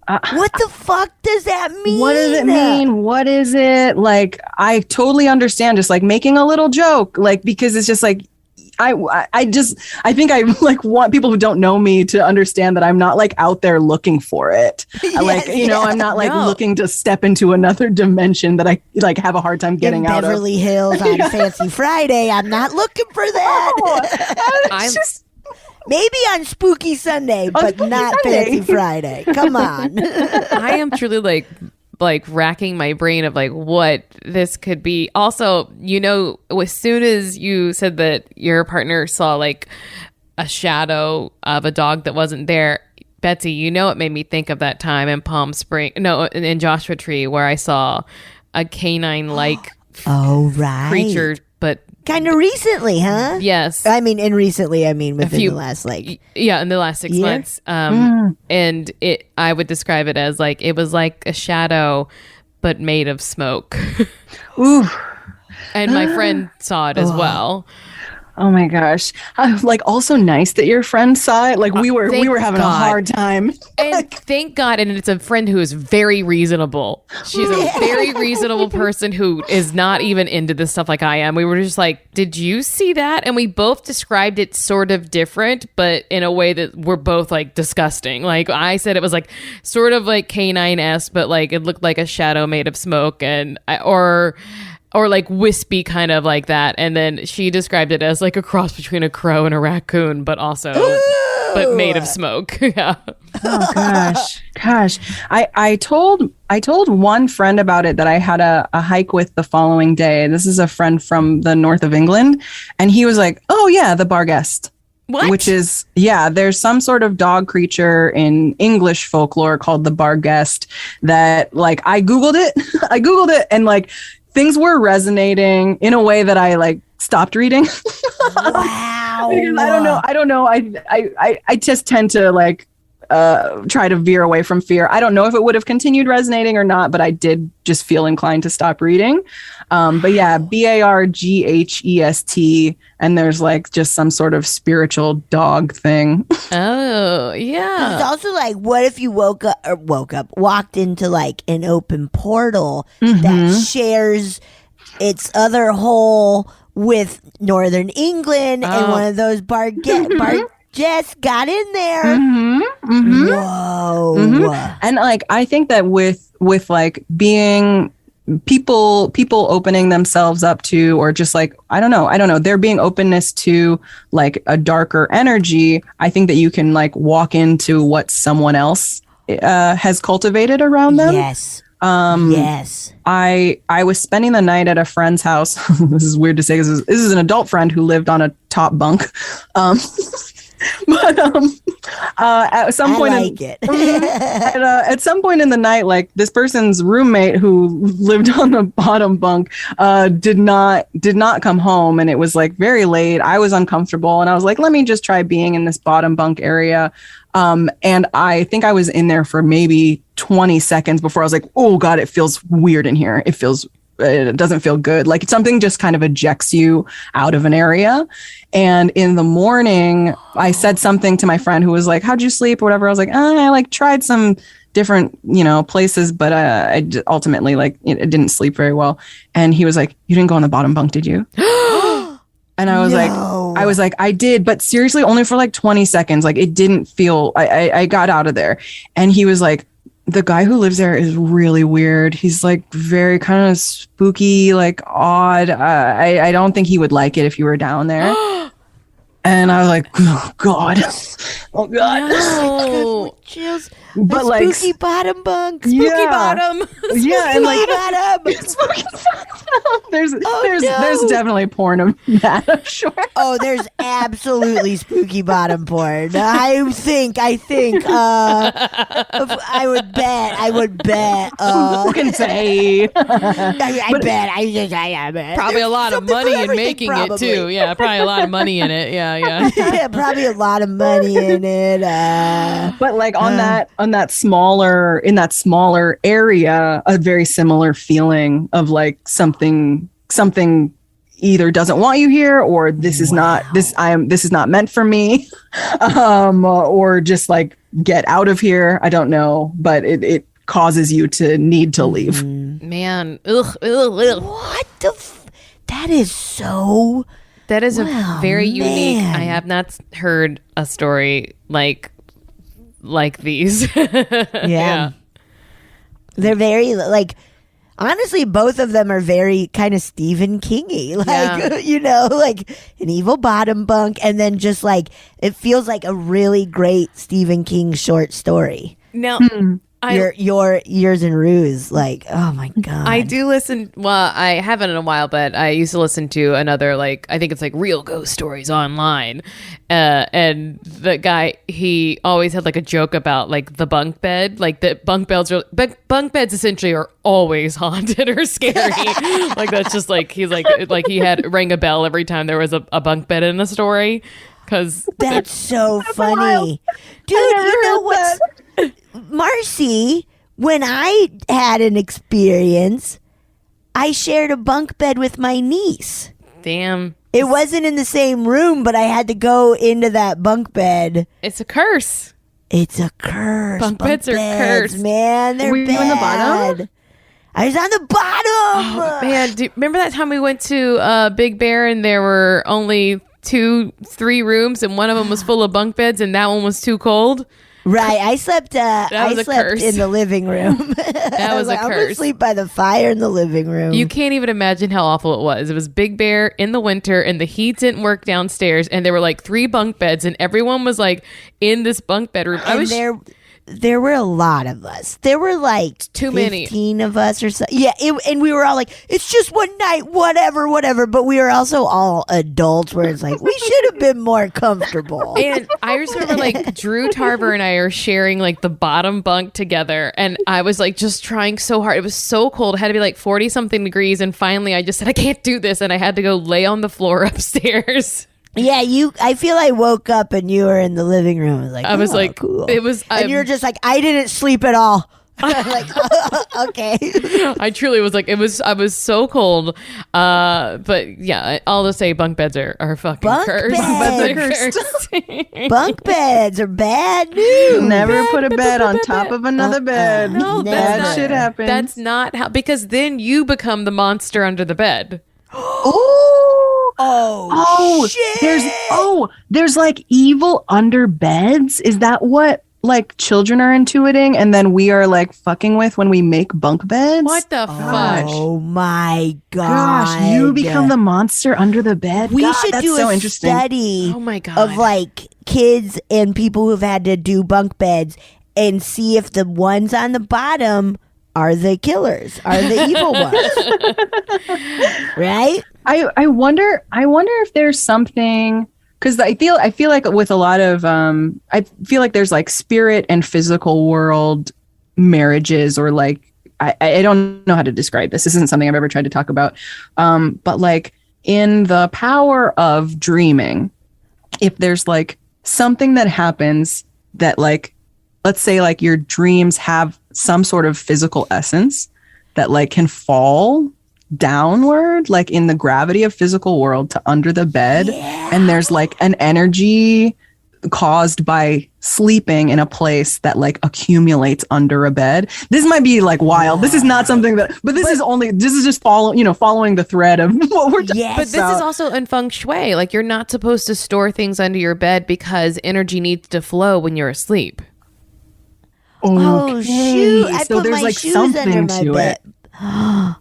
What the fuck does that mean? What does it mean? What is it? Like, I totally understand just like making a little joke, like, because it's just like, I think I like want people who don't know me to understand that I'm not like out there looking for it. I'm not like looking to step into another dimension that I like have a hard time getting out of. Beverly Hills on Fancy Friday. I'm not looking for that. Maybe on Spooky Sunday, but not Fancy Friday. Come on. I am truly like racking my brain of like what this could be. Also, as soon as you said that your partner saw like a shadow of a dog that wasn't there, Betsy, it made me think of that time in in Joshua Tree where I saw a canine-like creature, but kind of recently, huh? Yes. I mean within the last in the last 6 months. And I would describe it as like it was like a shadow but made of smoke. Ooh. And my friend saw it as well. Oh my gosh. Like, also nice that your friend saw it. Like, we were having a hard time. And thank God. And it's a friend who is very reasonable. She's a very reasonable person who is not even into this stuff like I am. We were just like, did you see that? And we both described it sort of different, but in a way that we're both like disgusting. Like, I said it was like sort of like canine-esque, but like it looked like a shadow made of smoke or like wispy, kind of like that. And then she described it as like a cross between a crow and a raccoon, but but made of smoke. Yeah. Oh gosh. I told one friend about it that I had a hike with the following day. This is a friend from the north of England. And he was like, oh yeah, the Barghest. What? Which is, there's some sort of dog creature in English folklore called the Barghest that, like, I Googled it and like things were resonating in a way that I like stopped reading. Wow. Because I don't know. I just tend to like try to veer away from fear. I don't know if it would have continued resonating or not, but I did just feel inclined to stop reading. But yeah, Barghest, and there's like just some sort of spiritual dog thing. Oh, yeah. It's also like, what if you walked into like an open portal that shares its other hole with Northern England, and one of those just got in there. Whoa. And like, I think that with like being people opening themselves up to, or just like, I don't know, there being openness to like a darker energy, I think that you can like walk into what someone else has cultivated around them. Yes. Yes. I was spending the night at a friend's house. This is weird to say because this is an adult friend who lived on a top bunk. But at some point, at some point in the night, like this person's roommate who lived on the bottom bunk did not come home, and it was like very late. I was uncomfortable, and I was like, let me just try being in this bottom bunk area. And I think I was in there for maybe 20 seconds before I was like, oh God, it feels weird in here. It doesn't feel good. Like something just kind of ejects you out of an area. And in the morning, I said something to my friend who was like, how'd you sleep or whatever. I was like, I like tried some different, places, but I ultimately like it didn't sleep very well. And he was like, you didn't go on the bottom bunk, did you? And I was like, I did, but seriously, only for like 20 seconds. Like it didn't feel, I got out of there. And he was like, the guy who lives there is really weird. He's like very kind of spooky, like odd. I don't think he would like it if you were down there. And I was like, oh God. Oh God. No. Chills. But A like, spooky bottom bunk. Spooky yeah. bottom. Yeah, and like bottom. there's no. definitely porn of that, I'm sure. Oh, there's absolutely spooky bottom porn. I think. I would bet. Who can say? I bet. I bet. Probably a lot of Something for money in everything, making probably. it too. Yeah, probably a lot of money in it. Yeah. Yeah, probably a lot of money in it. But like in that smaller area, a very similar feeling of like something either doesn't want you here, or this is not meant for me, or just like get out of here. I don't know, but it causes you to need to leave. Man. Ugh. What the? That is so. That is Wow, a very unique. man. I have not heard a story like these. Yeah. They're very like. Honestly, both of them are very kind of Stephen King-y. Like, Yeah. like an evil bottom bunk, and then just like it feels like a really great Stephen King short story. Now, Yours and Rue's, like, oh my God. I do listen. Well, I haven't in a while, but I used to listen to another, like, I think it's like Real Ghost Stories Online. And the guy, he always had like a joke about like the bunk bed, like the bunk beds essentially are always haunted or scary. Like that's just like, he's like he had rang a bell every time there was a bunk bed in a story. Cause That's so funny. Dude, you know what? Marcy, when I had an experience, I shared a bunk bed with my niece. damn, It wasn't in the same room, but I had to go into that bunk bed. it's a curse. It's a curse. Bunk beds are cursed. man. They're Were you bad. on the bottom? I was on the bottom. Oh, man, remember that time we went to Big Bear and there were only 2-3 rooms and one of them was full of bunk beds and that one was too cold? Right, I slept. was a curse. In the living room. That was a I'm gonna curse. sleep by the fire in the living room. You can't even imagine how awful it was. It was Big Bear in the winter and the heat didn't work downstairs and there were like 3 bunk beds and everyone was like in this bunk bedroom. There were a lot of us. There were like Too many. 15 of us or so. Yeah, and we were all like, it's just one night, whatever. But we were also all adults where it's like, we should have been more comfortable. And I just remember like Drew Tarver and I are sharing like the bottom bunk together. And I was like just trying so hard. It was so cold. It had to be like 40 something degrees. And finally I just said, I can't do this. And I had to go lay on the floor upstairs. Yeah, I feel I woke up and you were in the living room. I was like, cool. it was, And you were just like, I didn't sleep at all. Like, okay. I truly was like, I was so cold. But yeah, I'll just say bunk beds are fucking Bunk cursed. beds. Cursed. Bunk beds are bad news. Never put a bed on top of another bed. No, Never. that's Bad not, shit happens. That's not how, because then you become the monster under the bed. Oh, shit. There's like evil under beds. Is that what like children are intuiting and then we are like fucking with when we make bunk beds? What the fuck? Oh my God. Gosh, you become the monster under the bed. We God, should that's do so a interesting. study Oh my God. of like kids and people who've had to do bunk beds and see if the ones on the bottom are the killers, are the evil ones. Right? I wonder if there's something, because I feel like with a lot of I feel like there's like spirit and physical world marriages, or like I don't know how to describe this. This isn't something I've ever tried to talk about. But like in the power of dreaming, if there's like something that happens that like, let's say like your dreams have some sort of physical essence that like can fall downward, like in the gravity of physical world to under the bed. Yeah. And there's like an energy caused by sleeping in a place that like accumulates under a bed. This might be like wild. This is not something that, but this is just following the thread of what we're talking Yes. But this is also in feng shui. Like you're not supposed to store things under your bed because energy needs to flow when you're asleep. Oh, shoot. I So put there's my like shoes something under my to bed. it.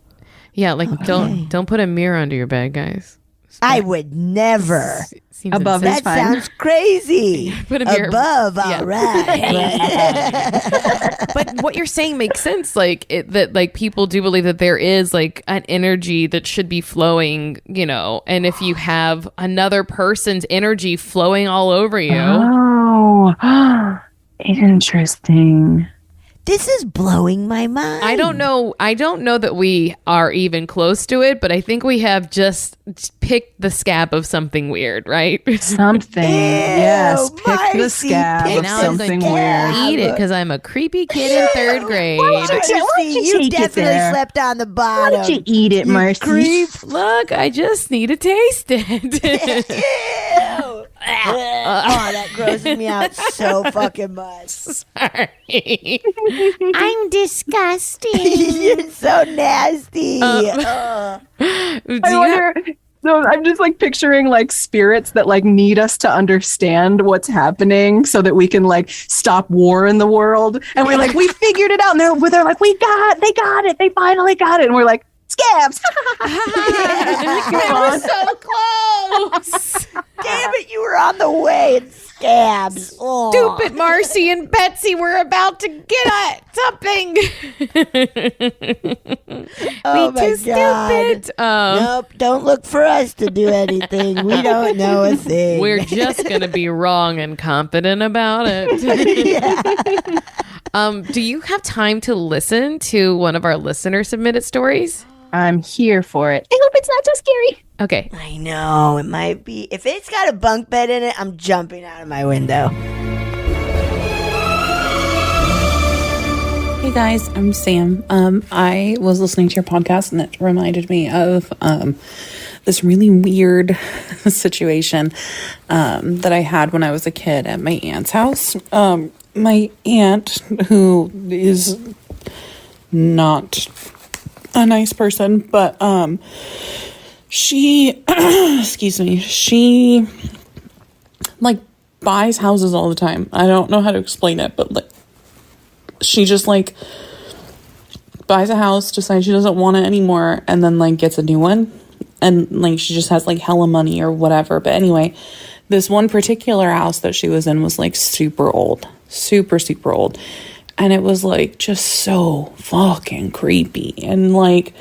Yeah, like don't put a mirror under your bed, guys. I would never. Seems Above insane. is That fine. sounds crazy. Put a mirror- Above, Yeah. all right. But what you're saying makes sense. Like that, like people do believe that there is like an energy that should be flowing, you know. And if you have another person's energy flowing all over you, Oh, interesting. This is blowing my mind. I don't know that we are even close to it, but I think we have just picked the scab of something weird, right? Something. Yes. Pick the Marcy, scab pick of And now I'm something like, weird. eat it because I'm a creepy kid in third grade. Marcy, you you take it definitely there? slept on the Why bottom. don't you eat it, Marcy? Creep. Look, I just need to taste it. Ew. Oh, that grosses me out so fucking much. Sorry. I'm disgusting. You're so nasty. I wonder. So I'm just like picturing like spirits that like need us to understand what's happening so that we can like stop war in the world. And we're like, we figured it out. And they're like, they got it. They finally got it. And we're like, scabs. They were so close. Damn it, you were on the way. It's scabs. Oh. Stupid Marcy and Betsy were about to get at something. Oh We my too God. stupid. Nope, don't look for us to do anything. We don't know a thing. We're just gonna be wrong and confident about it. Do you have time to listen to one of our listener submitted stories? I'm here for it. I hope it's not so scary. Okay. I know, it might be. If it's got a bunk bed in it, I'm jumping out of my window. Hey guys, I'm Sam. I was listening to your podcast and it reminded me of this really weird situation that I had when I was a kid at my aunt's house. My aunt, who is not a nice person, but she excuse me, she like buys houses all the time. I don't know how to explain it, but like she just like buys a house, decides she doesn't want it anymore, and then like gets a new one, and like she just has like hella money or whatever. But anyway, this one particular house that she was in was like super old, super old, and it was like just so fucking creepy, and like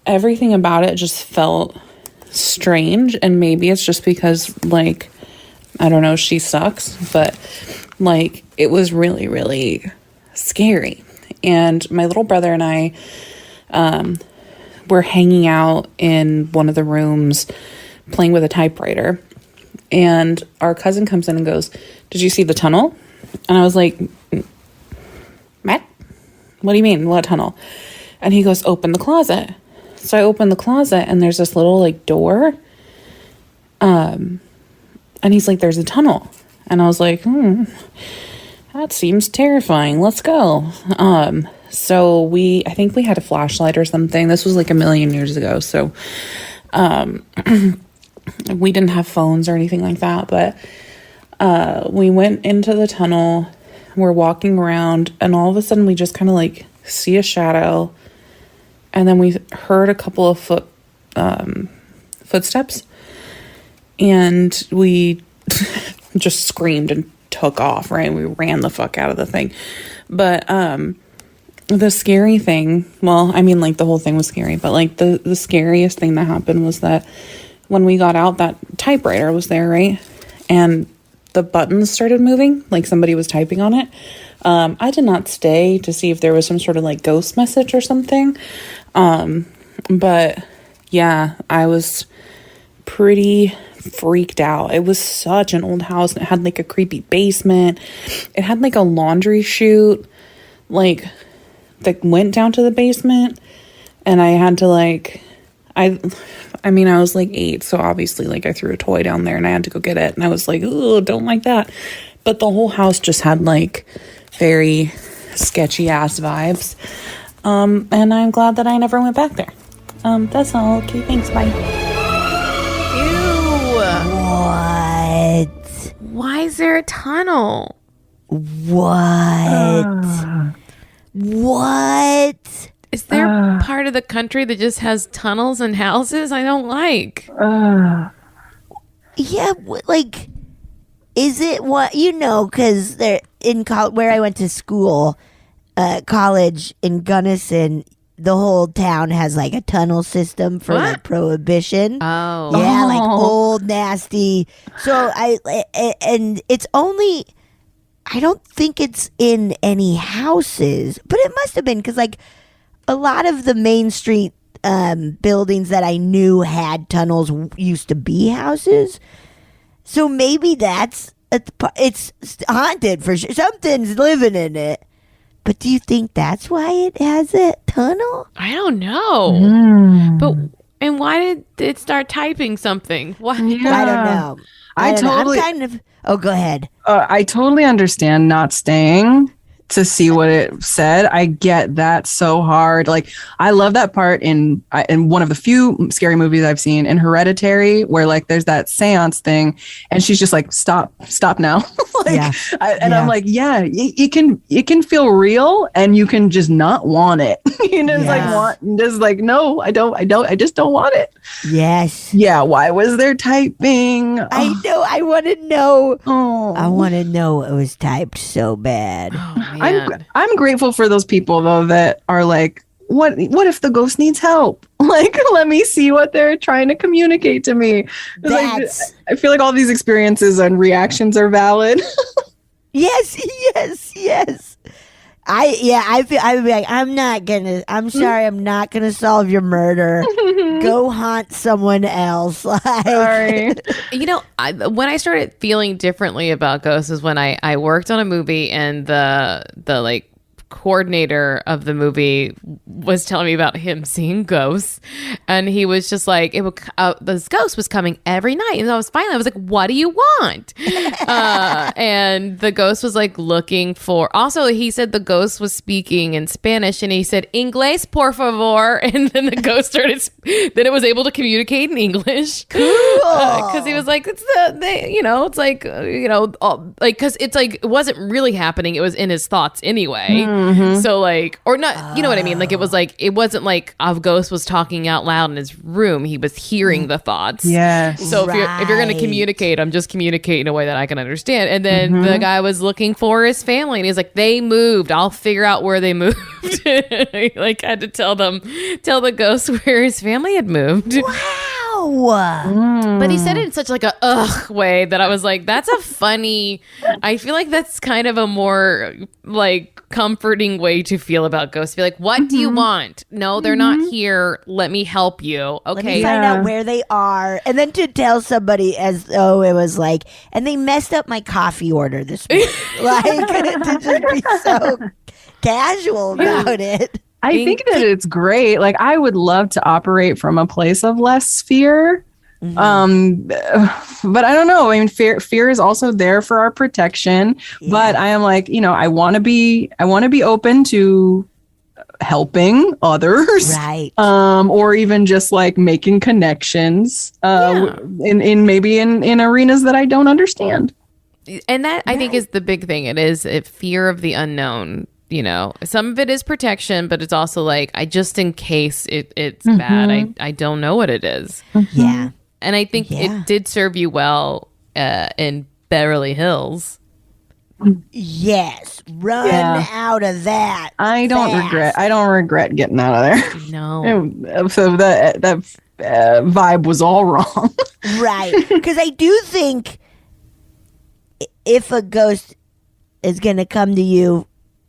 everything about it just felt strange. And maybe it's just because like I don't know, she sucks, but like it was really scary. And my little brother and I were hanging out in one of the rooms playing with a typewriter, and our cousin comes in and goes, "Did you see the tunnel?" And I was like, "Matt, what do you mean, what tunnel?" And he goes, "Open the closet." So I opened the closet and there's this little like door, and he's like, "There's a tunnel." And I was like, that seems terrifying. Let's go. So I think we had a flashlight or something. This was like a million years ago. So, we didn't have phones or anything like that, but, we went into the tunnel, we're walking around, and all of a sudden we just kind of like see a shadow, and then we heard a couple of footsteps, and we just screamed and took off, right? We ran the fuck out of the thing. But the scary thing, well, I mean, like the whole thing was scary, but like the scariest thing that happened was that when we got out, that typewriter was there, right? And the buttons started moving, like somebody was typing on it. I did not stay to see if there was some sort of like ghost message or something. But yeah, I was pretty freaked out. It was such an old house. It had like a creepy basement. It had like a laundry chute, like that went down to the basement. And I had to like, I mean, I was like 8, so obviously like I threw a toy down there and I had to go get it. And I was like, oh, don't like that. But the whole house just had like very sketchy ass vibes. And I'm glad that I never went back there. That's all. Okay, thanks. Bye. What? Why is there a tunnel? What? What? Is there part of the country that just has tunnels and houses I don't like? Yeah, like, is it what, because they're in where I went to school, college in Gunnison, the whole town has like a tunnel system for like prohibition. Oh. Yeah, like old, nasty. So and it's only, I don't think it's in any houses, but it must have been because like a lot of the Main Street buildings that I knew had tunnels used to be houses. So maybe it's haunted for sure. Something's living in it. But do you think that's why it has a tunnel? I don't know. And why did it start typing something? Why? Yeah. I don't know. I don't know. I'm kind of. Oh, go ahead. I totally understand not staying to see what it said. I get that so hard. Like, I love that part in one of the few scary movies I've seen, in Hereditary, where like there's that seance thing and she's just like, stop now. Like, yeah. I'm like, yeah, it can feel real and you can just not want it. No, I just don't want it. Yes. Yeah. Why was there typing? I know. I want to know. Oh. I want to know it was typed so bad. Oh, I'm grateful for those people though that are like, what if the ghost needs help? Like, let me see what they're trying to communicate to me. Like, I feel like all these experiences and reactions are valid. Yes. I would be like, I'm sorry, I'm not gonna solve your murder. Go haunt someone else. Like, sorry. When I started feeling differently about ghosts is when I worked on a movie and the like coordinator of the movie was telling me about him seeing ghosts, and he was just like, this ghost was coming every night, and I was like, what do you want? And the ghost was like looking for, also he said the ghost was speaking in Spanish and he said, Inglés por favor, and then the ghost started then it was able to communicate in English. Cool. Because he was like, it's because it's like it wasn't really happening, it was in his thoughts anyway. So like, or not, you know what I mean? Like, it wasn't like a ghost was talking out loud in his room. He was hearing the thoughts. Yes. So if you're going to communicate, I'm just communicating in a way that I can understand. And then the guy was looking for his family and he's like, they moved. I'll figure out where they moved. He like had to tell the ghost where his family had moved. Wow. But he said it in such like a way that I was like, that's a funny, I feel like that's kind of a more like comforting way to feel about ghosts. Be like, what do you want? No, they're not here. Let me help you. Okay. Let me find out where they are. And then to tell somebody as though it was like, and they messed up my coffee order this morning. Like, to just be so casual about it. I think that it's great. Like, I would love to operate from a place of less fear. But I don't know. I mean, fear is also there for our protection. Yeah. But I am like, I want to be open to helping others, right? Or even just like making connections, in arenas that I don't understand. And that I think is the big thing. It is fear of the unknown. Some of it is protection, but it's also like, just in case it's bad, I don't know what it is. Yeah. And I think it did serve you well in Beverly Hills. Yes. Run out of that. I don't regret getting out of there. No. So that vibe was all wrong. Right. Because I do think if a ghost is going to come to you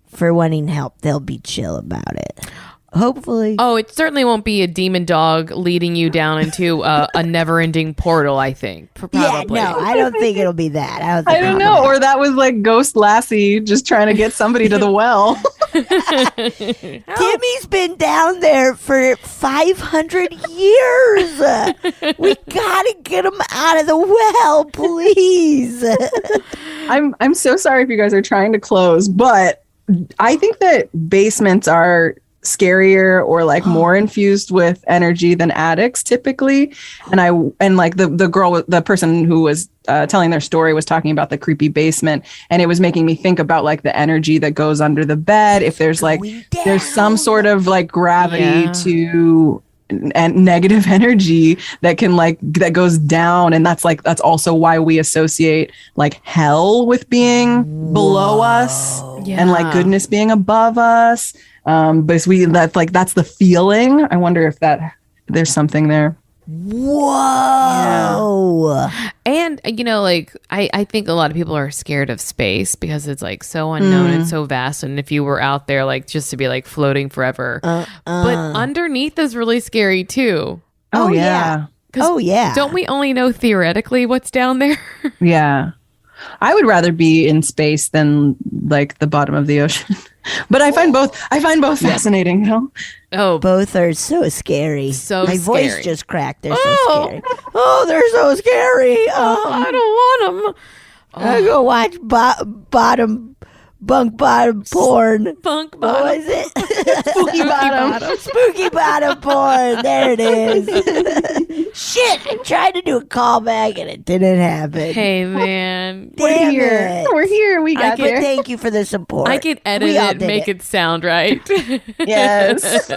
for wanting help, they'll be chill about it. Hopefully. Oh, it certainly won't be a demon dog leading you down into a never-ending portal, I think. Probably. Yeah, no, I don't think it'll be that. I don't know. Or that was like Ghost Lassie just trying to get somebody to the well. Timmy's been down there for 500 years. We gotta get him out of the well, please. I'm so sorry if you guys are trying to close, but I think that basements are scarier or like more infused with energy than addicts typically. And like the person who was telling their story was talking about the creepy basement, and it was making me think about like the energy that goes under the bed. If there's like there's some sort of like gravity to and negative energy that can like that goes down, and that's also why we associate like hell with being below us and like goodness being above us. But that's the feeling. I wonder if there's something there. Whoa. Yeah. And like I think a lot of people are scared of space because it's like so unknown and so vast, and if you were out there like just to be like floating forever, but underneath is really scary too. Oh yeah. Don't we only know theoretically what's down there? Yeah. I would rather be in space than like the bottom of the ocean. But I find both fascinating, though. Oh, both are so scary. My voice just cracked. They're so scary. Oh, they're so scary. I don't want them. I go watch bunk bottom porn. Bunk What bottom. was it? Spooky bottom. Spooky bottom porn. There it is. Shit! I tried to do a callback and it didn't happen. Hey man, Damn it. We're here. We got there. Thank you for the support. I can edit it and make it sound right. Yes.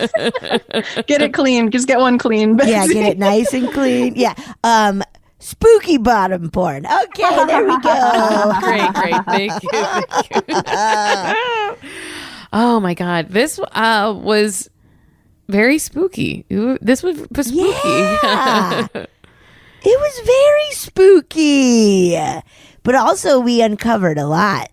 Get it clean. Just get one clean. Betsy. Yeah, get it nice and clean. Yeah. Spooky bottom porn. Okay, there we go. Great. Thank you. Oh my God. This was very spooky. This was spooky. Yeah. It was very spooky. But also we uncovered a lot.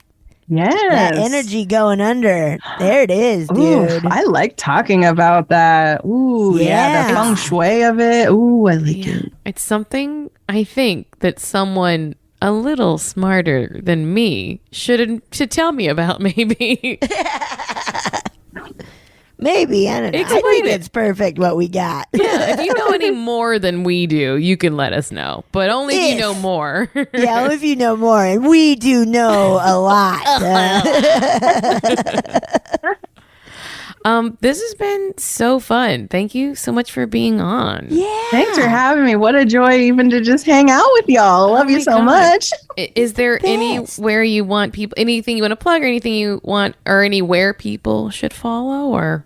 Yes. That energy going under. There it is, dude. Ooh, I like talking about that. Ooh, yeah. The feng shui of it. Ooh, I like it. It's something I think that someone a little smarter than me should tell me about, maybe. Maybe, I don't know. Explain I think it. it's perfect what we got. Yeah, if you know any more than we do, you can let us know. But only if you know more. Yeah, only if you know more. And we do know a lot. This has been so fun. Thank you so much for being on. Yeah. Thanks for having me. What a joy even to just hang out with y'all. Love you so much. Is there anywhere you want people, anything you want to plug or anything you want, or anywhere people should follow or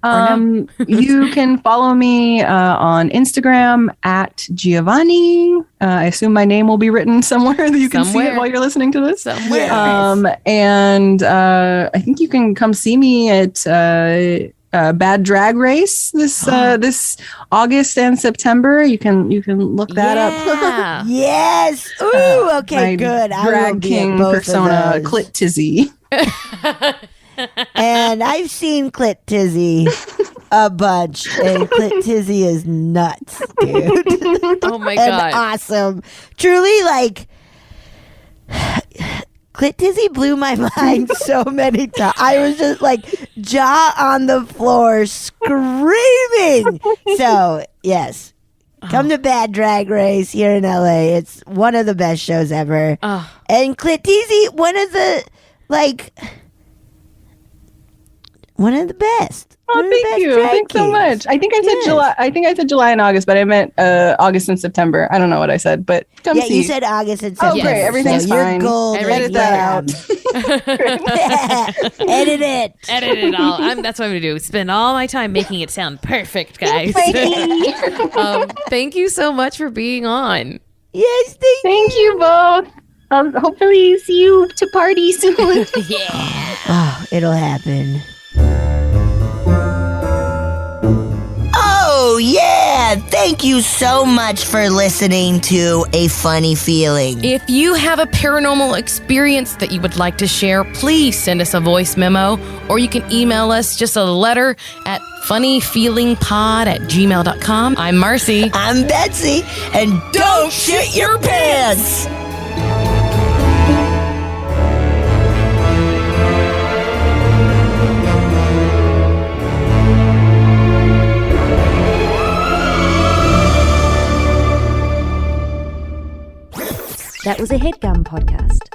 no? You can follow me on Instagram at Jiavani. I assume my name will be written somewhere that you can see it while you're listening to this. Somewhere. And I think you can come see me at Bad Drag Race this August and September. You can look that up. Yes. Ooh, okay, good. Drag king persona, Clit Tizzy. And I've seen Clit Tizzy a bunch, and Clit Tizzy is nuts, dude. Oh my And God. awesome. Truly, like, Clit Tizzy blew my mind so many times. I was just like jaw on the floor screaming. So, yes. Come to Bad Drag Race here in LA. It's one of the best shows ever. And Clit Tizzy, one of the best. Oh, thank you. Thanks so much. I think I said July. I think I said July and August, but I meant August and September. I don't know what I said, but come see. Yeah, you said August and September. Oh, great. Everything's fine. You're gold. Edit that out. Edit it. Edit it all. That's what I'm going to do. Spend all my time making it sound perfect, guys. Thank you so much for being on. Yes, Thank you both. Hopefully see you to party soon. Yeah. Oh, it'll happen. Oh, yeah. Thank you so much for listening to A Funny Feeling. If you have a paranormal experience that you would like to share, please send us a voice memo, or you can email us just a letter at funnyfeelingpod@gmail.com. I'm Marcy. I'm Betsy. And don't shit your pants. That was a HeadGum podcast.